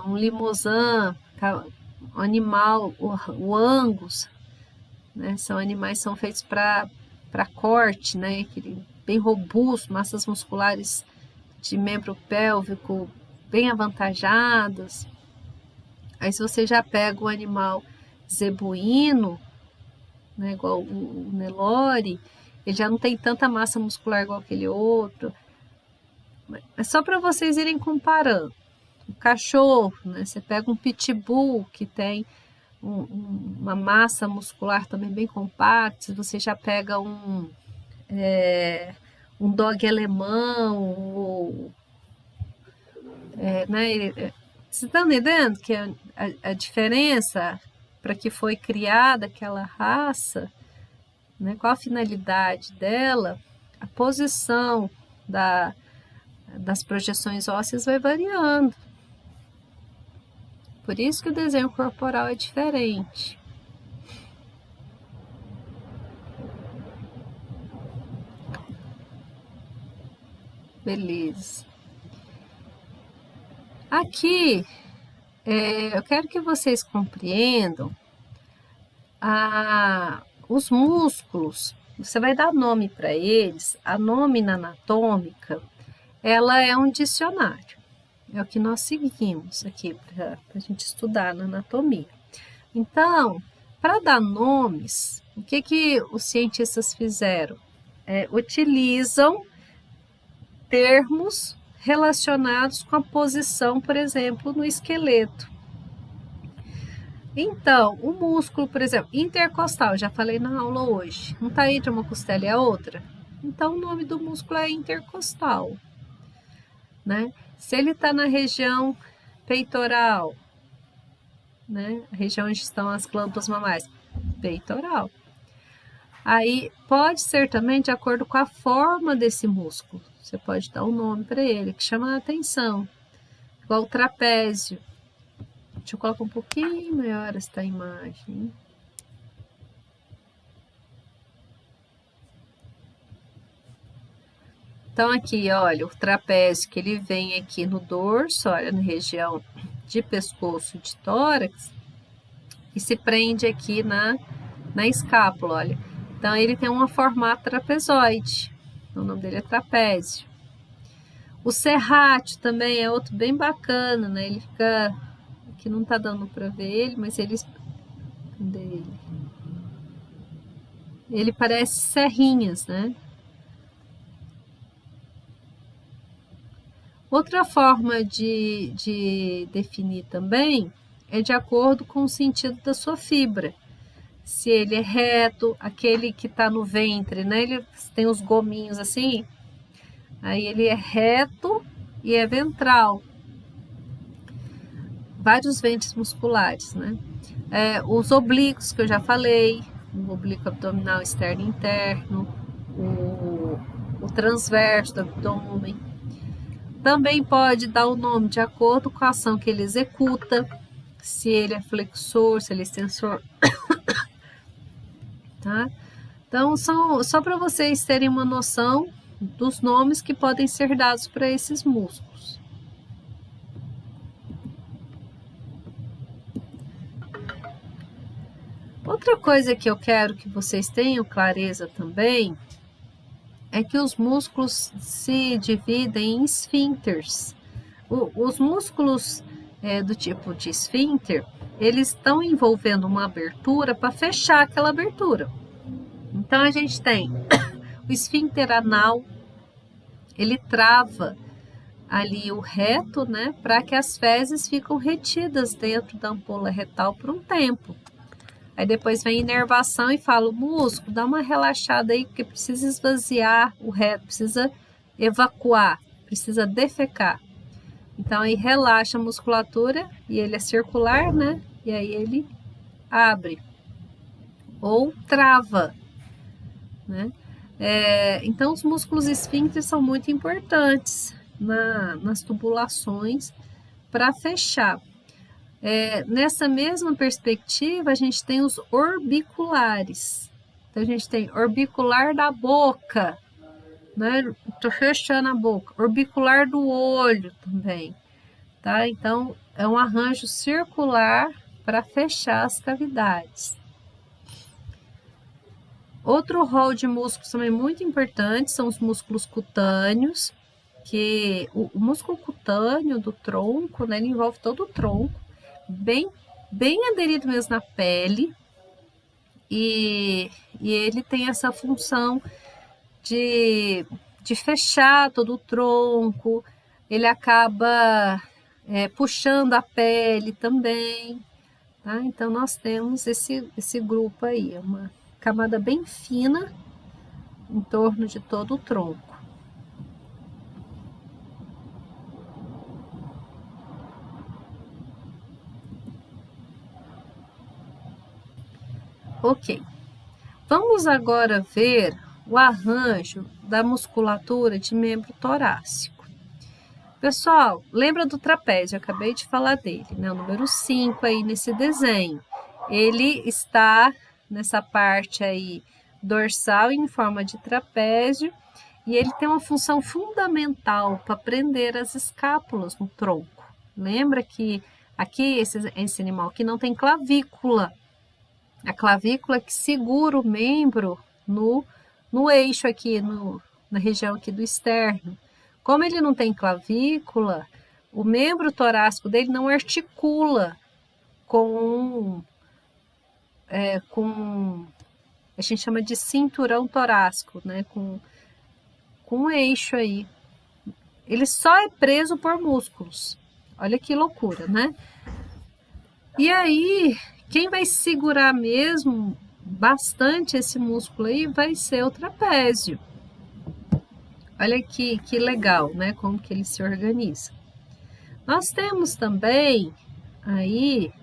um limousin, um animal, o Angus, né? São animais que são feitos para corte, né? Bem robusto, massas musculares de membro pélvico bem avantajadas. Aí se você já pega o animal zebuíno, né, igual o Nelore, ele já não tem tanta massa muscular igual aquele outro. É só para vocês irem comparando. O cachorro, né, você pega um pitbull que tem uma massa muscular também bem compacta, você já pega um dog alemão, né? Vocês estão entendendo que a diferença para que foi criada aquela raça, né? Qual a finalidade dela, a posição das projeções ósseas vai variando. Por isso que o desenho corporal é diferente. Beleza. Aqui, eu quero que vocês compreendam os músculos. Você vai dar nome para eles. A nómina anatômica, ela é um dicionário. É o que nós seguimos aqui para a gente estudar na anatomia. Então, para dar nomes, o que os cientistas fizeram? Utilizam termos relacionados com a posição, por exemplo, no esqueleto. Então, o músculo, por exemplo, intercostal, já falei na aula hoje, não está entre uma costela e a outra? Então, o nome do músculo é intercostal, né? Se ele está na região peitoral, né? A região onde estão as glândulas mamais, peitoral. Aí pode ser também de acordo com a forma desse músculo. Você pode dar um nome para ele que chama a atenção. Igual o trapézio. Deixa eu colocar um pouquinho maior esta imagem. Então aqui, olha, o trapézio que ele vem aqui no dorso, olha, na região de pescoço de tórax, e se prende aqui na escápula, olha. Então ele tem um formato trapezoide, o nome dele é trapézio. O serrátil também é outro bem bacana, né? Ele fica, aqui não tá dando para ver ele, mas ele parece serrinhas, né? Outra forma de definir também é de acordo com o sentido da sua fibra. Se ele é reto, aquele que está no ventre, né? Ele tem os gominhos assim, aí ele é reto e é ventral. Vários ventres musculares, né? Os oblíquos que eu já falei, o oblíquo abdominal externo e interno, o transverso do abdômen. Também pode dar o nome de acordo com a ação que ele executa, se ele é flexor, se ele é extensor. Tá? Então, só para vocês terem uma noção dos nomes que podem ser dados para esses músculos. Outra coisa que eu quero que vocês tenham clareza também é que os músculos se dividem em esfíncteres. Os músculos do tipo de esfíncter, eles estão envolvendo uma abertura para fechar aquela abertura. Então a gente tem o esfíncter anal, ele trava ali o reto, né, para que as fezes ficam retidas dentro da ampola retal por um tempo. Aí depois vem a inervação e fala, o músculo, dá uma relaxada aí, porque precisa esvaziar o reto, precisa evacuar, precisa defecar. Então aí relaxa a musculatura e ele é circular, né? E aí ele abre ou trava, né? Então os músculos esfíncteres são muito importantes nas tubulações para fechar. Nessa mesma perspectiva, a gente tem os orbiculares. Então, a gente tem orbicular da boca, né? Tô fechando a boca. Orbicular do olho também, tá? Então, é um arranjo circular para fechar as cavidades. Outro rol de músculos também muito importante são os músculos cutâneos, que o músculo cutâneo do tronco, né, ele envolve todo o tronco, bem aderido mesmo na pele, e ele tem essa função de fechar todo o tronco, ele acaba puxando a pele também, tá? Então nós temos esse grupo aí, uma camada bem fina em torno de todo o tronco. Ok, vamos agora ver o arranjo da musculatura de membro torácico. Pessoal, lembra do trapézio? Eu acabei de falar dele, né? O número 5 aí nesse desenho. Ele está nessa parte aí dorsal em forma de trapézio e ele tem uma função fundamental para prender as escápulas no tronco. Lembra que aqui esse animal aqui não tem clavícula. A clavícula que segura o membro no eixo aqui, na região aqui do externo. Como ele não tem clavícula, o membro torácico dele não articula com a gente chama de cinturão torácico, né? Com um eixo aí. Ele só é preso por músculos. Olha que loucura, né? E aí, quem vai segurar mesmo bastante esse músculo aí vai ser o trapézio. Olha que legal, né? Como que ele se organiza. Nós temos também aí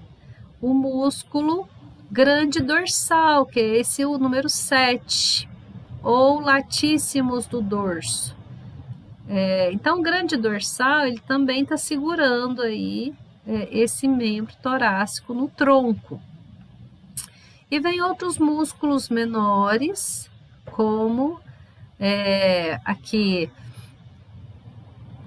o músculo grande dorsal, que é esse o número 7, ou latíssimos do dorso. Então, o grande dorsal, ele também está segurando aí esse membro torácico no tronco. E vem outros músculos menores, como aqui,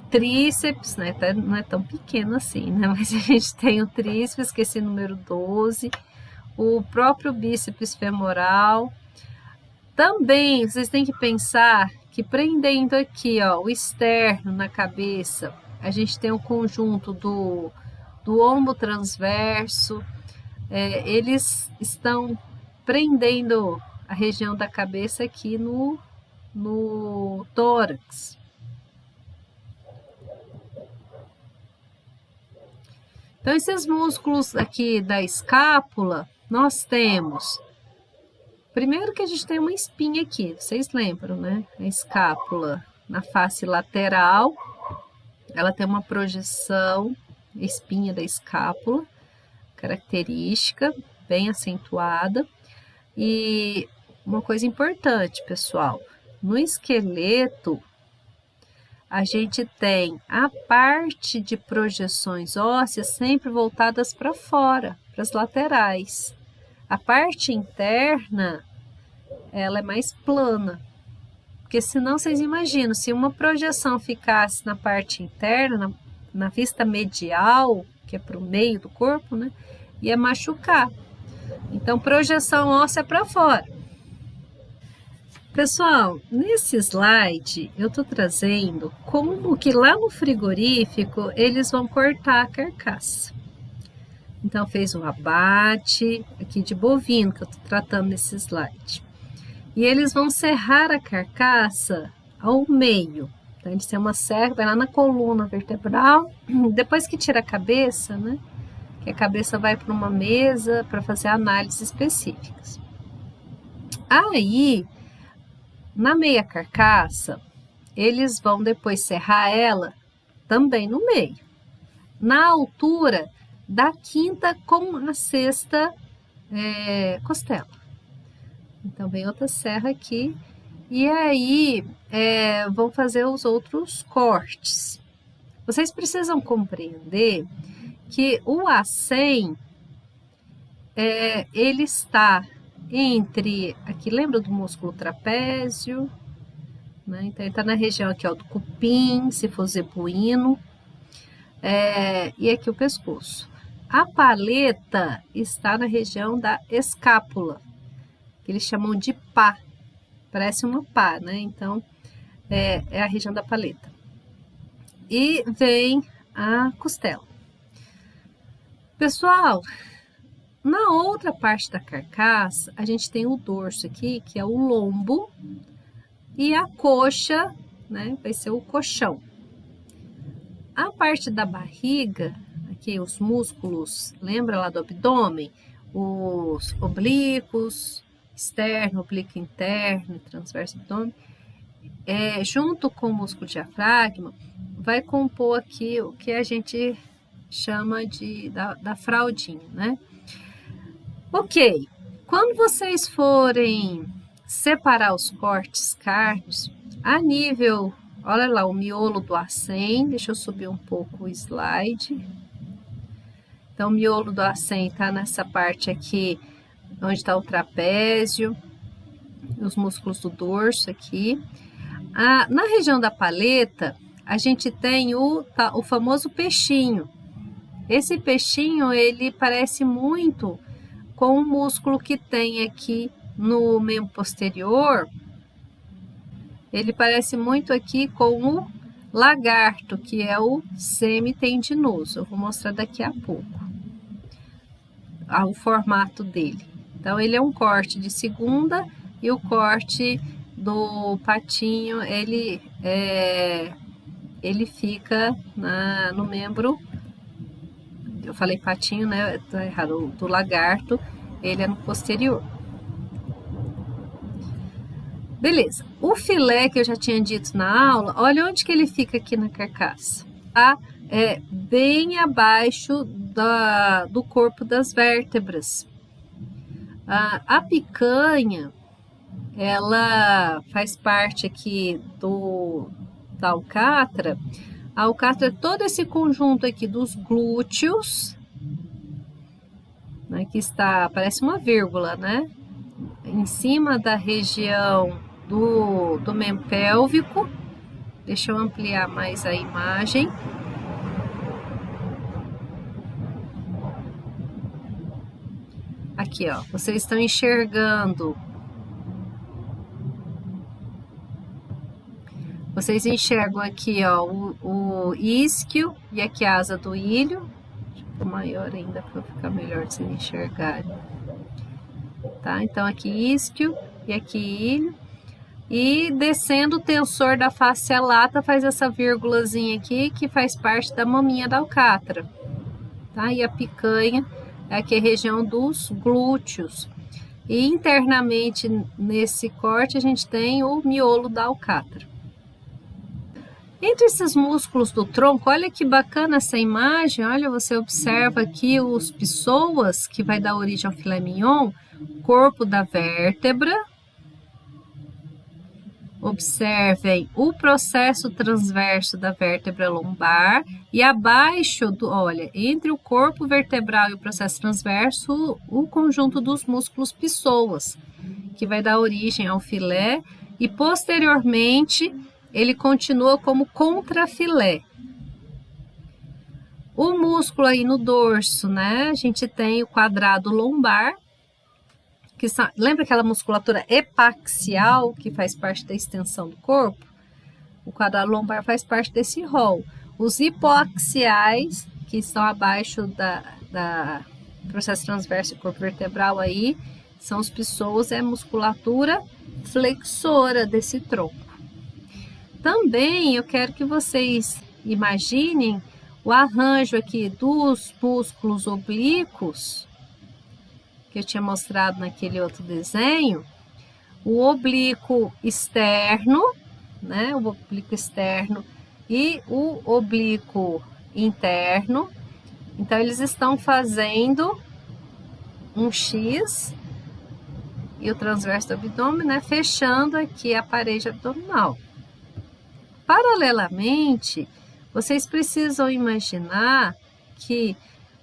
tríceps, né? Não é tão pequeno assim, né? Mas a gente tem o tríceps, que é esse número 12, o próprio bíceps femoral. Também vocês têm que pensar que prendendo aqui, ó, o externo na cabeça, a gente tem o conjunto do ombro transverso, eles estão prendendo a região da cabeça aqui no tórax. Então, esses músculos aqui da escápula, nós temos... Primeiro que a gente tem uma espinha aqui, vocês lembram, né? A escápula na face lateral, ela tem uma projeção, espinha da escápula, característica, bem acentuada. E uma coisa importante, pessoal, no esqueleto, a gente tem a parte de projeções ósseas sempre voltadas para fora, para as laterais. A parte interna, ela é mais plana, porque senão vocês imaginam, se uma projeção ficasse na parte interna, na vista medial, que é para o meio do corpo, né, ia machucar. Então, projeção óssea para fora. Pessoal, nesse slide eu estou trazendo como que lá no frigorífico eles vão cortar a carcaça. Então, fez um abate aqui de bovino, que eu estou tratando nesse slide. E eles vão serrar a carcaça ao meio. Então, eles têm uma serra, vai lá na coluna vertebral. Depois que tira a cabeça, né? Que a cabeça vai para uma mesa para fazer análises específicas. Aí, na meia carcaça, eles vão depois serrar ela também no meio. Na altura da quinta com a sexta costela. Então, vem outra serra aqui. E aí, vão fazer os outros cortes. Vocês precisam compreender que o acém, ele está entre, aqui lembra do músculo trapézio, né? Então, ele está na região aqui, ó, do cupim, se for zebuíno, e aqui o pescoço. A paleta está na região da escápula, que eles chamam de pá, parece uma pá, né? Então, é a região da paleta. E vem a costela. Pessoal, na outra parte da carcaça, a gente tem o dorso aqui, que é o lombo, e a coxa, né, vai ser o colchão. A parte da barriga, aqui os músculos, lembra lá do abdômen? Os oblíquos, externo, oblíquo interno, transverso do abdômen, junto com o músculo diafragma, vai compor aqui o que a gente chama da fraldinha, né? Ok, quando vocês forem separar os cortes cárneos, a nível, olha lá, o miolo do acém, deixa eu subir um pouco o slide. Então, o miolo do acém está nessa parte aqui, onde está o trapézio, os músculos do dorso aqui. Na região da paleta, a gente tem o famoso peixinho. Esse peixinho, ele parece muito com o músculo que tem aqui no membro posterior. Ele parece muito aqui com o lagarto, que é o semitendinoso. Eu vou mostrar daqui a pouco o formato dele. Então, ele é um corte de segunda e o corte do patinho, ele fica no membro, eu falei patinho, né? Tá errado, do lagarto, ele é no posterior. Beleza, o filé que eu já tinha dito na aula, olha onde que ele fica aqui na carcaça. Tá? Bem abaixo do corpo das vértebras. A picanha, ela faz parte aqui da alcatra. A alcatra é todo esse conjunto aqui dos glúteos, né, que está, parece uma vírgula, né? Em cima da região do membro pélvico. Deixa eu ampliar mais a imagem. Aqui, ó, vocês estão enxergando. Vocês enxergam aqui, ó, o isquio e aqui a asa do ilho. Deixa eu pôr maior ainda para ficar melhor de vocês enxergarem. Tá? Então aqui isquio e aqui ilho. E descendo o tensor da face lata faz essa vírgulazinha aqui que faz parte da maminha da alcatra. Tá? E a picanha é aqui a região dos glúteos. E internamente nesse corte a gente tem o miolo da alcatra. Entre esses músculos do tronco, olha que bacana essa imagem, olha, você observa aqui os psoas, que vai dar origem ao filé mignon, corpo da vértebra. Observem o processo transverso da vértebra lombar e abaixo olha, entre o corpo vertebral e o processo transverso, o conjunto dos músculos psoas, que vai dar origem ao filé e posteriormente ele continua como contrafilé. O músculo aí no dorso, né? A gente tem o quadrado lombar, lembra aquela musculatura epaxial que faz parte da extensão do corpo? O quadrado lombar faz parte desse rol. Os hipoaxiais, que estão abaixo da processo transverso do corpo vertebral aí, são os psoas, é a musculatura flexora desse tronco. Também eu quero que vocês imaginem o arranjo aqui dos músculos oblíquos, que eu tinha mostrado naquele outro desenho, o oblíquo externo, né? O oblíquo externo e o oblíquo interno. Então, eles estão fazendo um X e o transverso do abdômen, né? Fechando aqui a parede abdominal. Paralelamente, vocês precisam imaginar que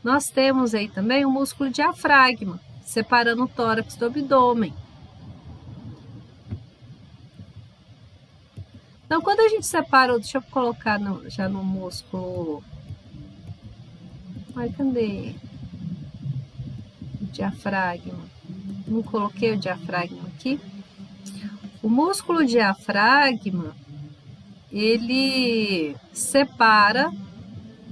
nós temos aí também o músculo diafragma, separando o tórax do abdômen. Então, quando a gente separa, deixa eu colocar já no músculo. Ai, cadê? O diafragma. Não coloquei o diafragma aqui. O músculo diafragma, ele separa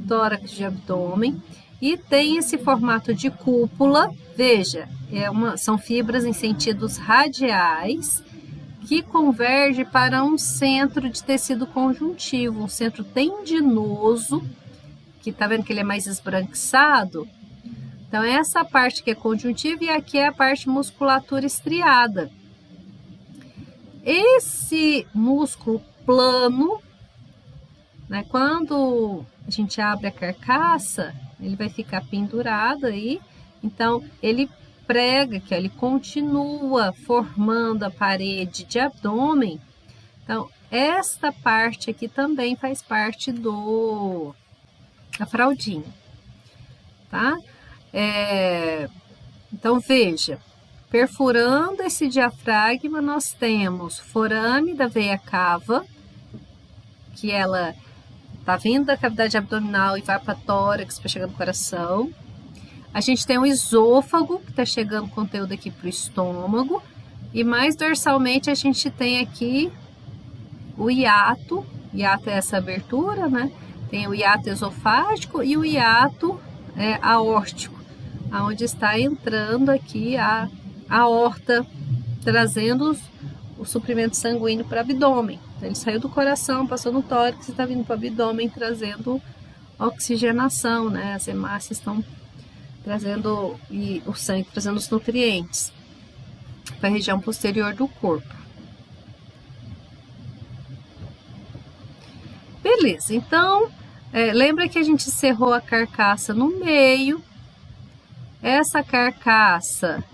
tórax de abdômen e tem esse formato de cúpula. Veja, são fibras em sentidos radiais que converge para um centro de tecido conjuntivo, um centro tendinoso, que tá vendo que ele é mais esbranquiçado? Então, essa parte que é conjuntiva e aqui é a parte musculatura estriada. Esse músculo plano, né, quando a gente abre a carcaça, ele vai ficar pendurado aí, então ele prega, que ele continua formando a parede de abdômen. Então, esta parte aqui também faz parte da fraldinha, tá? Então, veja, perfurando esse diafragma, nós temos forame da veia cava, que ela tá vindo da cavidade abdominal e vai para tórax para chegar no coração. A gente tem o esôfago, que está chegando conteúdo aqui para o estômago. E mais dorsalmente a gente tem aqui o hiato. Hiato é essa abertura, né? Tem o hiato esofágico e o hiato aórtico, onde está entrando aqui a aorta, trazendo o suprimento sanguíneo para o abdômen. Então, ele saiu do coração, passou no tórax e está vindo para o abdômen, trazendo oxigenação, né? As hemácias estão trazendo, e o sangue trazendo os nutrientes para a região posterior do corpo. Beleza, então, lembra que a gente cerrou a carcaça no meio. Essa carcaça,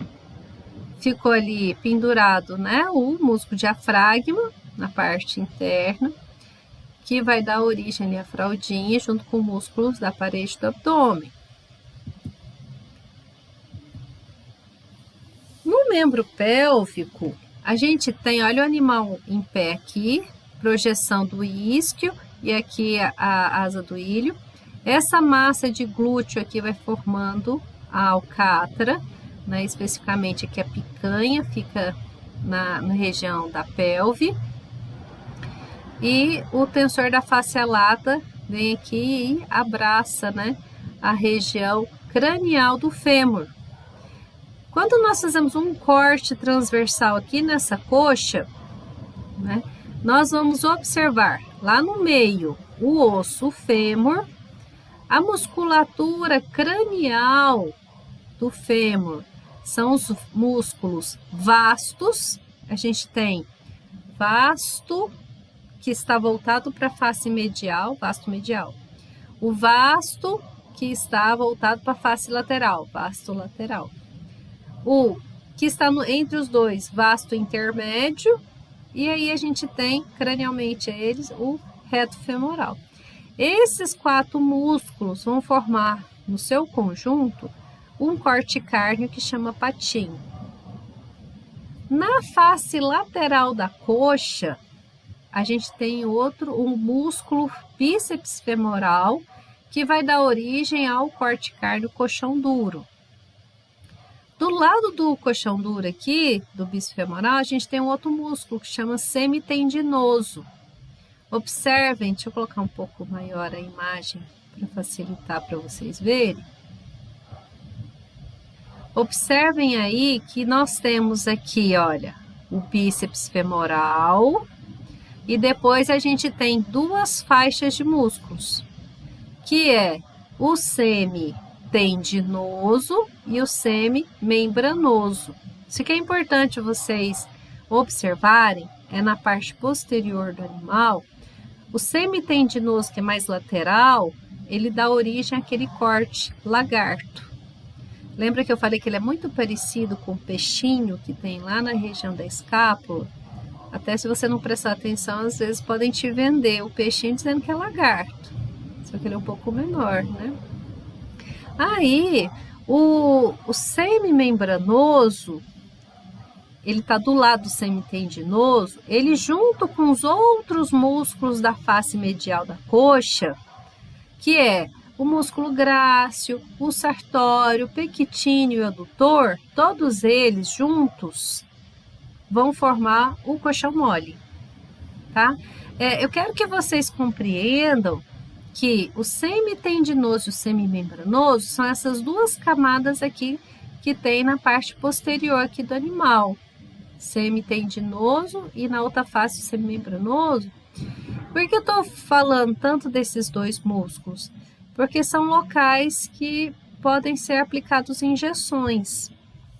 ficou ali pendurado, né, o músculo diafragma na parte interna, que vai dar origem ali à fraldinha junto com músculos da parede do abdômen. No membro pélvico, a gente tem, olha o animal em pé aqui, projeção do isquio e aqui a asa do ilho. Essa massa de glúteo aqui vai formando a alcatra, né? Especificamente aqui a picanha, fica na região da pelve. E o tensor da face lata vem aqui e abraça, né, a região cranial do fêmur. Quando nós fazemos um corte transversal aqui nessa coxa, né, nós vamos observar lá no meio o osso fêmur, a musculatura cranial do fêmur são os músculos vastos. A gente tem vasto, que está voltado para a face medial, vasto medial. O vasto, que está voltado para a face lateral, vasto lateral. O que está entre os dois, vasto intermédio, e aí a gente tem cranialmente eles o reto femoral. Esses 4 músculos vão formar no seu conjunto um corte cárneo que chama patim. Na face lateral da coxa, a gente tem um músculo bíceps femoral que vai dar origem ao corte cárneo coxão duro. Do lado do coxão duro aqui, do bíceps femoral, a gente tem um outro músculo que chama semitendinoso. Observem, deixa eu colocar um pouco maior a imagem para facilitar para vocês verem. Observem aí que nós temos aqui, olha, o bíceps femoral e depois a gente tem 2 faixas de músculos, que é o semitendinoso e o semimembranoso. Isso que é importante vocês observarem, é na parte posterior do animal. O semitendinoso, que é mais lateral, ele dá origem àquele corte lagarto. Lembra que eu falei que ele é muito parecido com o peixinho que tem lá na região da escápula? Até se você não prestar atenção, às vezes podem te vender o peixinho dizendo que é lagarto. Só que ele é um pouco menor, né? Aí, o semimembranoso, ele está do lado do semitendinoso, ele junto com os outros músculos da face medial da coxa, que é o músculo grácil, o sartório, o pectíneo e o adutor, todos eles juntos vão formar o coxão mole, tá? Eu quero que vocês compreendam que o semitendinoso e o semimembranoso são essas 2 camadas aqui que tem na parte posterior aqui do animal. Semitendinoso e na outra face o semimembranoso. Por que eu estou falando tanto desses 2 músculos? Porque são locais que podem ser aplicados injeções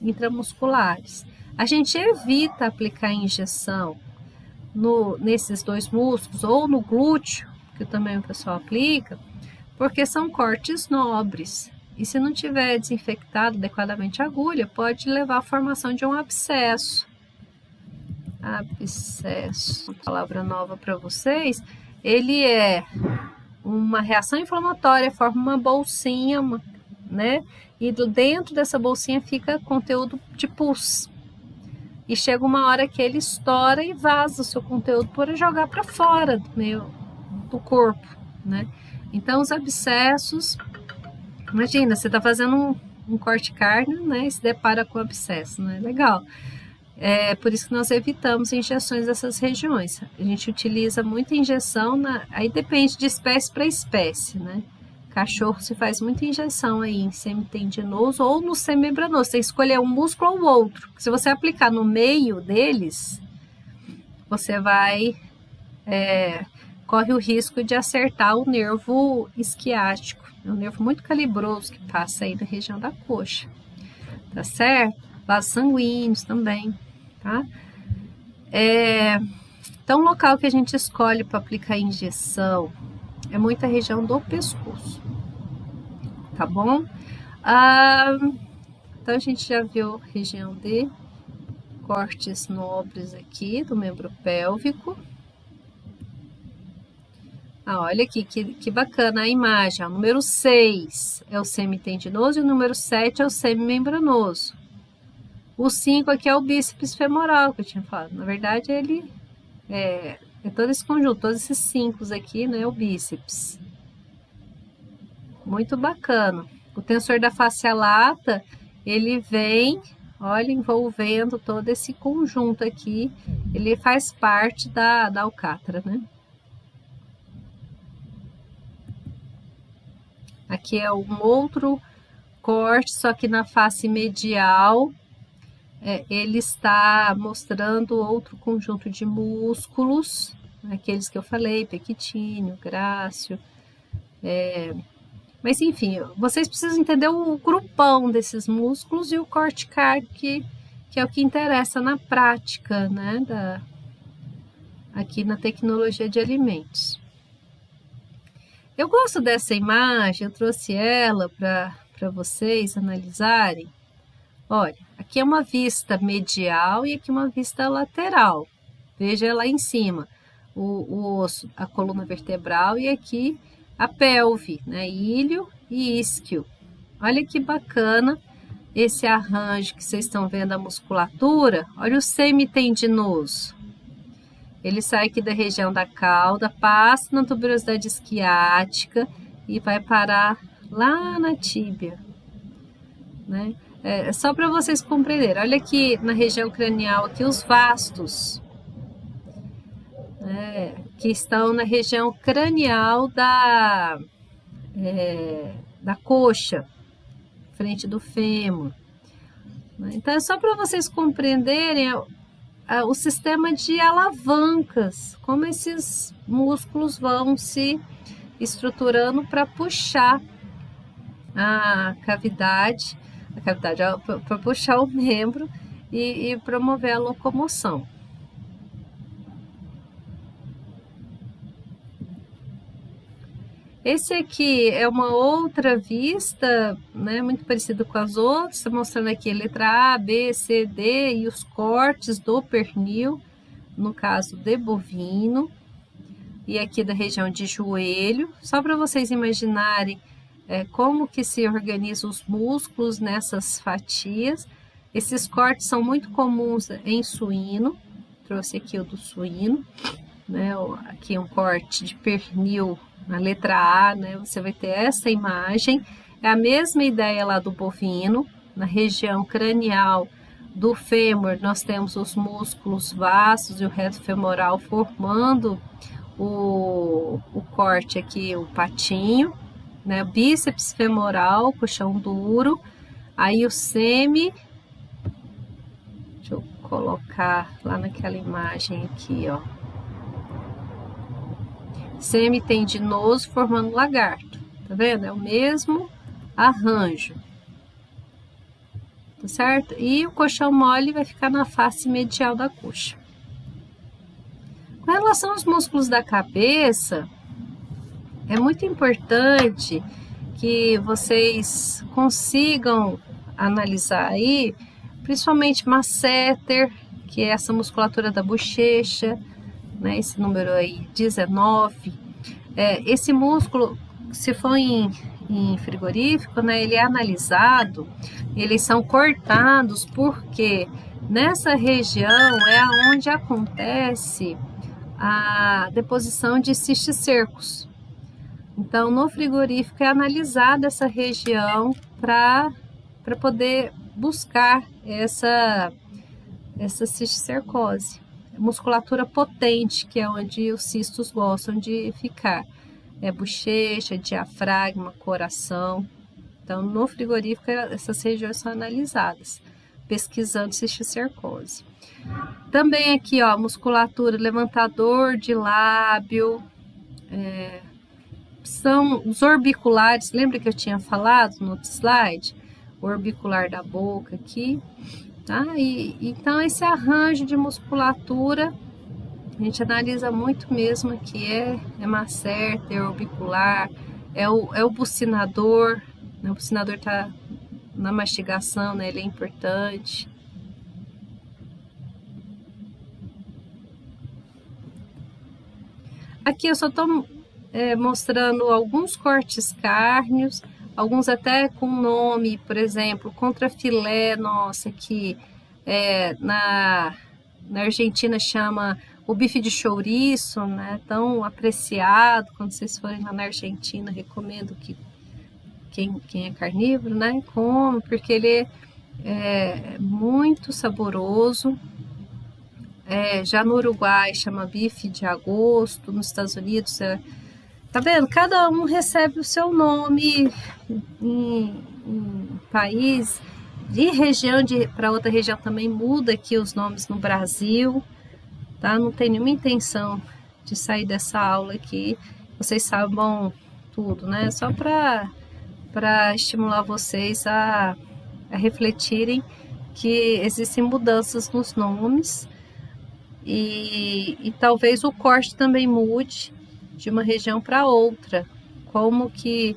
intramusculares. A gente evita aplicar injeção nesses 2 músculos ou no glúteo, que também o pessoal aplica, porque são cortes nobres. E se não tiver desinfectado adequadamente a agulha, pode levar à formação de um abscesso. Abscesso, uma palavra nova para vocês. Ele é uma reação inflamatória, forma uma bolsinha, né? E dentro dessa bolsinha fica conteúdo de pus. E chega uma hora que ele estoura e vaza o seu conteúdo para jogar para fora do corpo, né? Então, os abscessos, imagina, você está fazendo um corte cárneo, né? E se depara com abscesso, né? Legal. É por isso que nós evitamos injeções dessas regiões. A gente utiliza muita injeção, aí depende de espécie para espécie, né? Cachorro se faz muita injeção aí em semitendinoso ou no semimembranoso. Você escolher um músculo ou outro. Se você aplicar no meio deles, você corre o risco de acertar o nervo isquiático. É um nervo muito calibroso que passa aí na região da coxa. Tá certo? Vasos sanguíneos também, tá? Então, o local que a gente escolhe para aplicar injeção é muita região do pescoço, tá bom? Então, a gente já viu região de cortes nobres aqui do membro pélvico. Olha aqui que bacana a imagem. O número 6 é o semitendinoso e o número 7 é o semimembranoso. O 5 aqui é o bíceps femoral que eu tinha falado. Na verdade, ele é todo esse conjunto, todos esses 5 aqui, né? O bíceps. Muito bacana. O tensor da face lata, ele vem, olha, envolvendo todo esse conjunto aqui. Ele faz parte da alcatra, né? Aqui é um outro corte, só que na face medial, ele está mostrando outro conjunto de músculos, aqueles que eu falei, pectíneo, grácil. Mas enfim, vocês precisam entender o grupão desses músculos e o corte cárdio, que é o que interessa na prática, né, aqui na tecnologia de alimentos. Eu gosto dessa imagem, eu trouxe ela para vocês analisarem. Olha, aqui é uma vista medial e aqui uma vista lateral. Veja lá em cima, o osso, a coluna vertebral e aqui a pelve, né? Ilho e isquio. Olha que bacana esse arranjo que vocês estão vendo a musculatura. Olha o semitendinoso. Ele sai aqui da região da cauda, passa na tuberosidade isquiática e vai parar lá na tíbia, né? Só para vocês compreenderem. Olha aqui na região cranial, aqui os vastos, que estão na região cranial da coxa, frente do fêmur. Então, é só para vocês compreenderem o sistema de alavancas, como esses músculos vão se estruturando para puxar a cavidade, para puxar o membro e promover a locomoção. Esse aqui é uma outra vista, né, muito parecida com as outras, está mostrando aqui a letra A, B, C, D e os cortes do pernil, no caso de bovino, e aqui da região de joelho, só para vocês imaginarem como que se organizam os músculos nessas fatias. Esses cortes são muito comuns em suíno, trouxe aqui o do suíno, né, aqui um corte de pernil na letra A, né, você vai ter essa imagem, é a mesma ideia lá do bovino. Na região cranial do fêmur nós temos os músculos vastos e o reto femoral formando o corte aqui, o patinho, né, bíceps femoral, puxão duro, aí o deixa eu colocar lá naquela imagem aqui, ó, semitendinoso formando lagarto, tá vendo? É o mesmo arranjo, tá certo? E o coxão mole vai ficar na face medial da coxa. Com relação aos músculos da cabeça, é muito importante que vocês consigam analisar aí, principalmente masseter, que é essa musculatura da bochecha, né, esse número aí, 19. Esse músculo, se for em frigorífico, né, ele é analisado, eles são cortados, porque nessa região é onde acontece a deposição de cisticercos. Então, no frigorífico é analisada essa região para poder buscar essa cisticercose. Musculatura potente, que é onde os cistos gostam de ficar. Bochecha, diafragma, coração. Então, no frigorífico, essas regiões são analisadas, pesquisando cisticercose. Também aqui, ó, musculatura, levantador de lábio, são os orbiculares, lembra que eu tinha falado no outro slide? O orbicular da boca aqui. Tá? Então, esse arranjo de musculatura, a gente analisa muito mesmo aqui, é masseter, é orbicular, é o bucinador, né? O bucinador está na mastigação, né? Ele é importante. Aqui eu só estou mostrando alguns cortes cárneos, alguns até com nome, por exemplo, contrafilé, nossa, que na Argentina chama o bife de chouriço, né? Tão apreciado. Quando vocês forem lá na Argentina, recomendo que quem é carnívoro, né, come, porque ele é muito saboroso. Já no Uruguai chama bife de agosto, nos Estados Unidos tá vendo? Cada um recebe o seu nome em país, de região para outra região também muda aqui os nomes no Brasil, tá? Não tem nenhuma intenção de sair dessa aula aqui, vocês saibam tudo, né? Só para estimular vocês a refletirem que existem mudanças nos nomes e talvez o corte também mude de uma região para outra, como que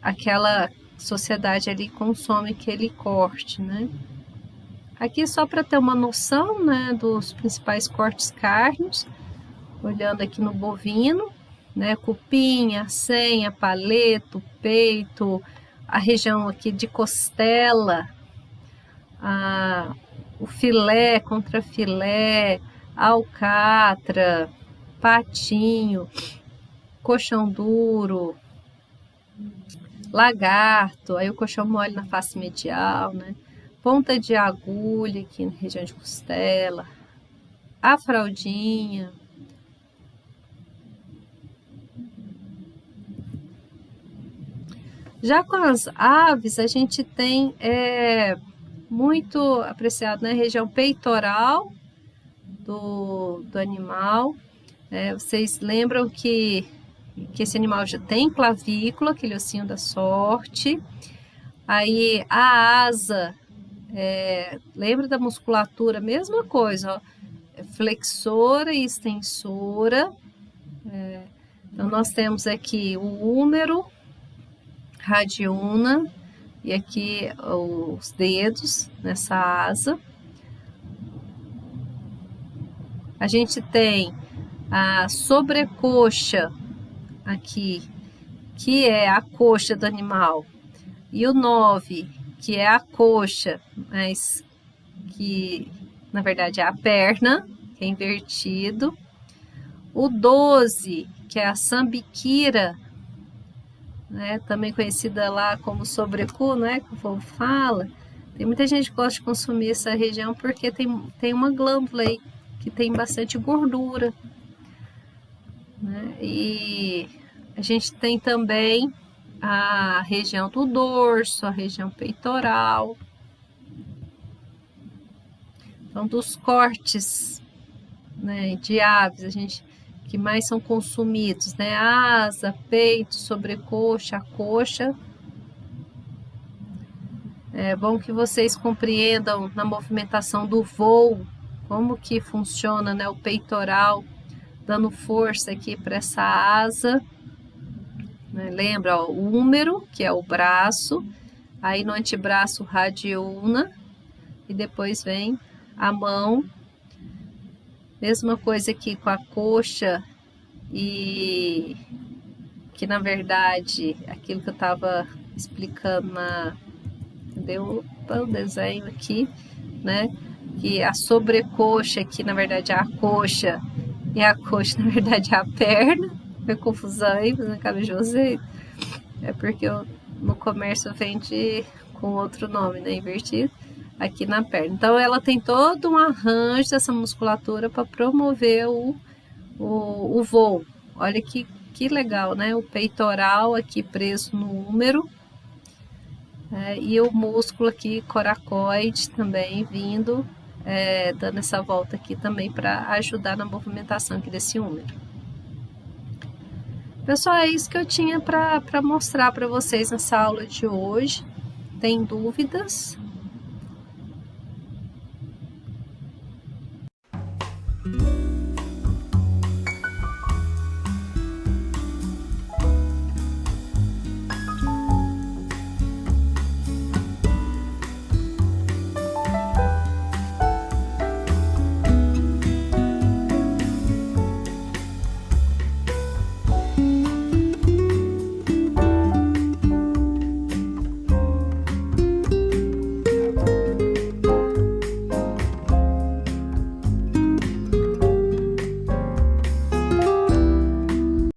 aquela sociedade ali consome aquele corte, né? Aqui só para ter uma noção, né, dos principais cortes cárneos, olhando aqui no bovino, né, cupim, acém, paleto, peito, a região aqui de costela, o filé, contrafilé, alcatra, patinho, coxão duro, lagarto, aí o coxão mole na face medial, né? Ponta de agulha aqui na região de costela, a fraldinha. Já com as aves, a gente tem muito apreciado na região peitoral do animal. Vocês lembram que esse animal já tem clavícula, aquele ossinho da sorte. Aí a asa, lembra da musculatura? Mesma coisa, ó, flexora e extensora. Então nós temos aqui o húmero, radiuna e aqui os dedos nessa asa. A gente tem a sobrecoxa aqui, que é a coxa do animal, e o 9, que é a coxa, mas que na verdade é a perna, que é invertido. O 12, que é a sambiquira, né, também conhecida lá como sobrecu, né, que o povo fala. Tem muita gente que gosta de consumir essa região porque tem uma glândula aí que tem bastante gordura, né? E a gente tem também a região do dorso, a região peitoral. Então, dos cortes, né, de aves, que mais são consumidos, né? Asa, peito, sobrecoxa, coxa. É bom que vocês compreendam na movimentação do voo como que funciona, né, o peitoral, dando força aqui para essa asa. Né? Lembra, ó, o húmero, que é o braço, aí no antebraço radiuna, e depois vem a mão. Mesma coisa aqui com a coxa, e que na verdade, aquilo que eu estava explicando deu o desenho aqui, né? Que a sobrecoxa aqui, na verdade, é a coxa, e a coxa, na verdade, é a perna. Foi confusão aí, mas na cabeça de vocês. É porque no comércio vende com outro nome, né? Invertido, aqui na perna. Então, ela tem todo um arranjo dessa musculatura para promover o voo. Olha que legal, né? O peitoral aqui preso no húmero. E o músculo aqui coracoide também vindo, dando essa volta aqui também para ajudar na movimentação aqui desse húmero. Pessoal, é isso que eu tinha para mostrar para vocês nessa aula de hoje. Tem dúvidas?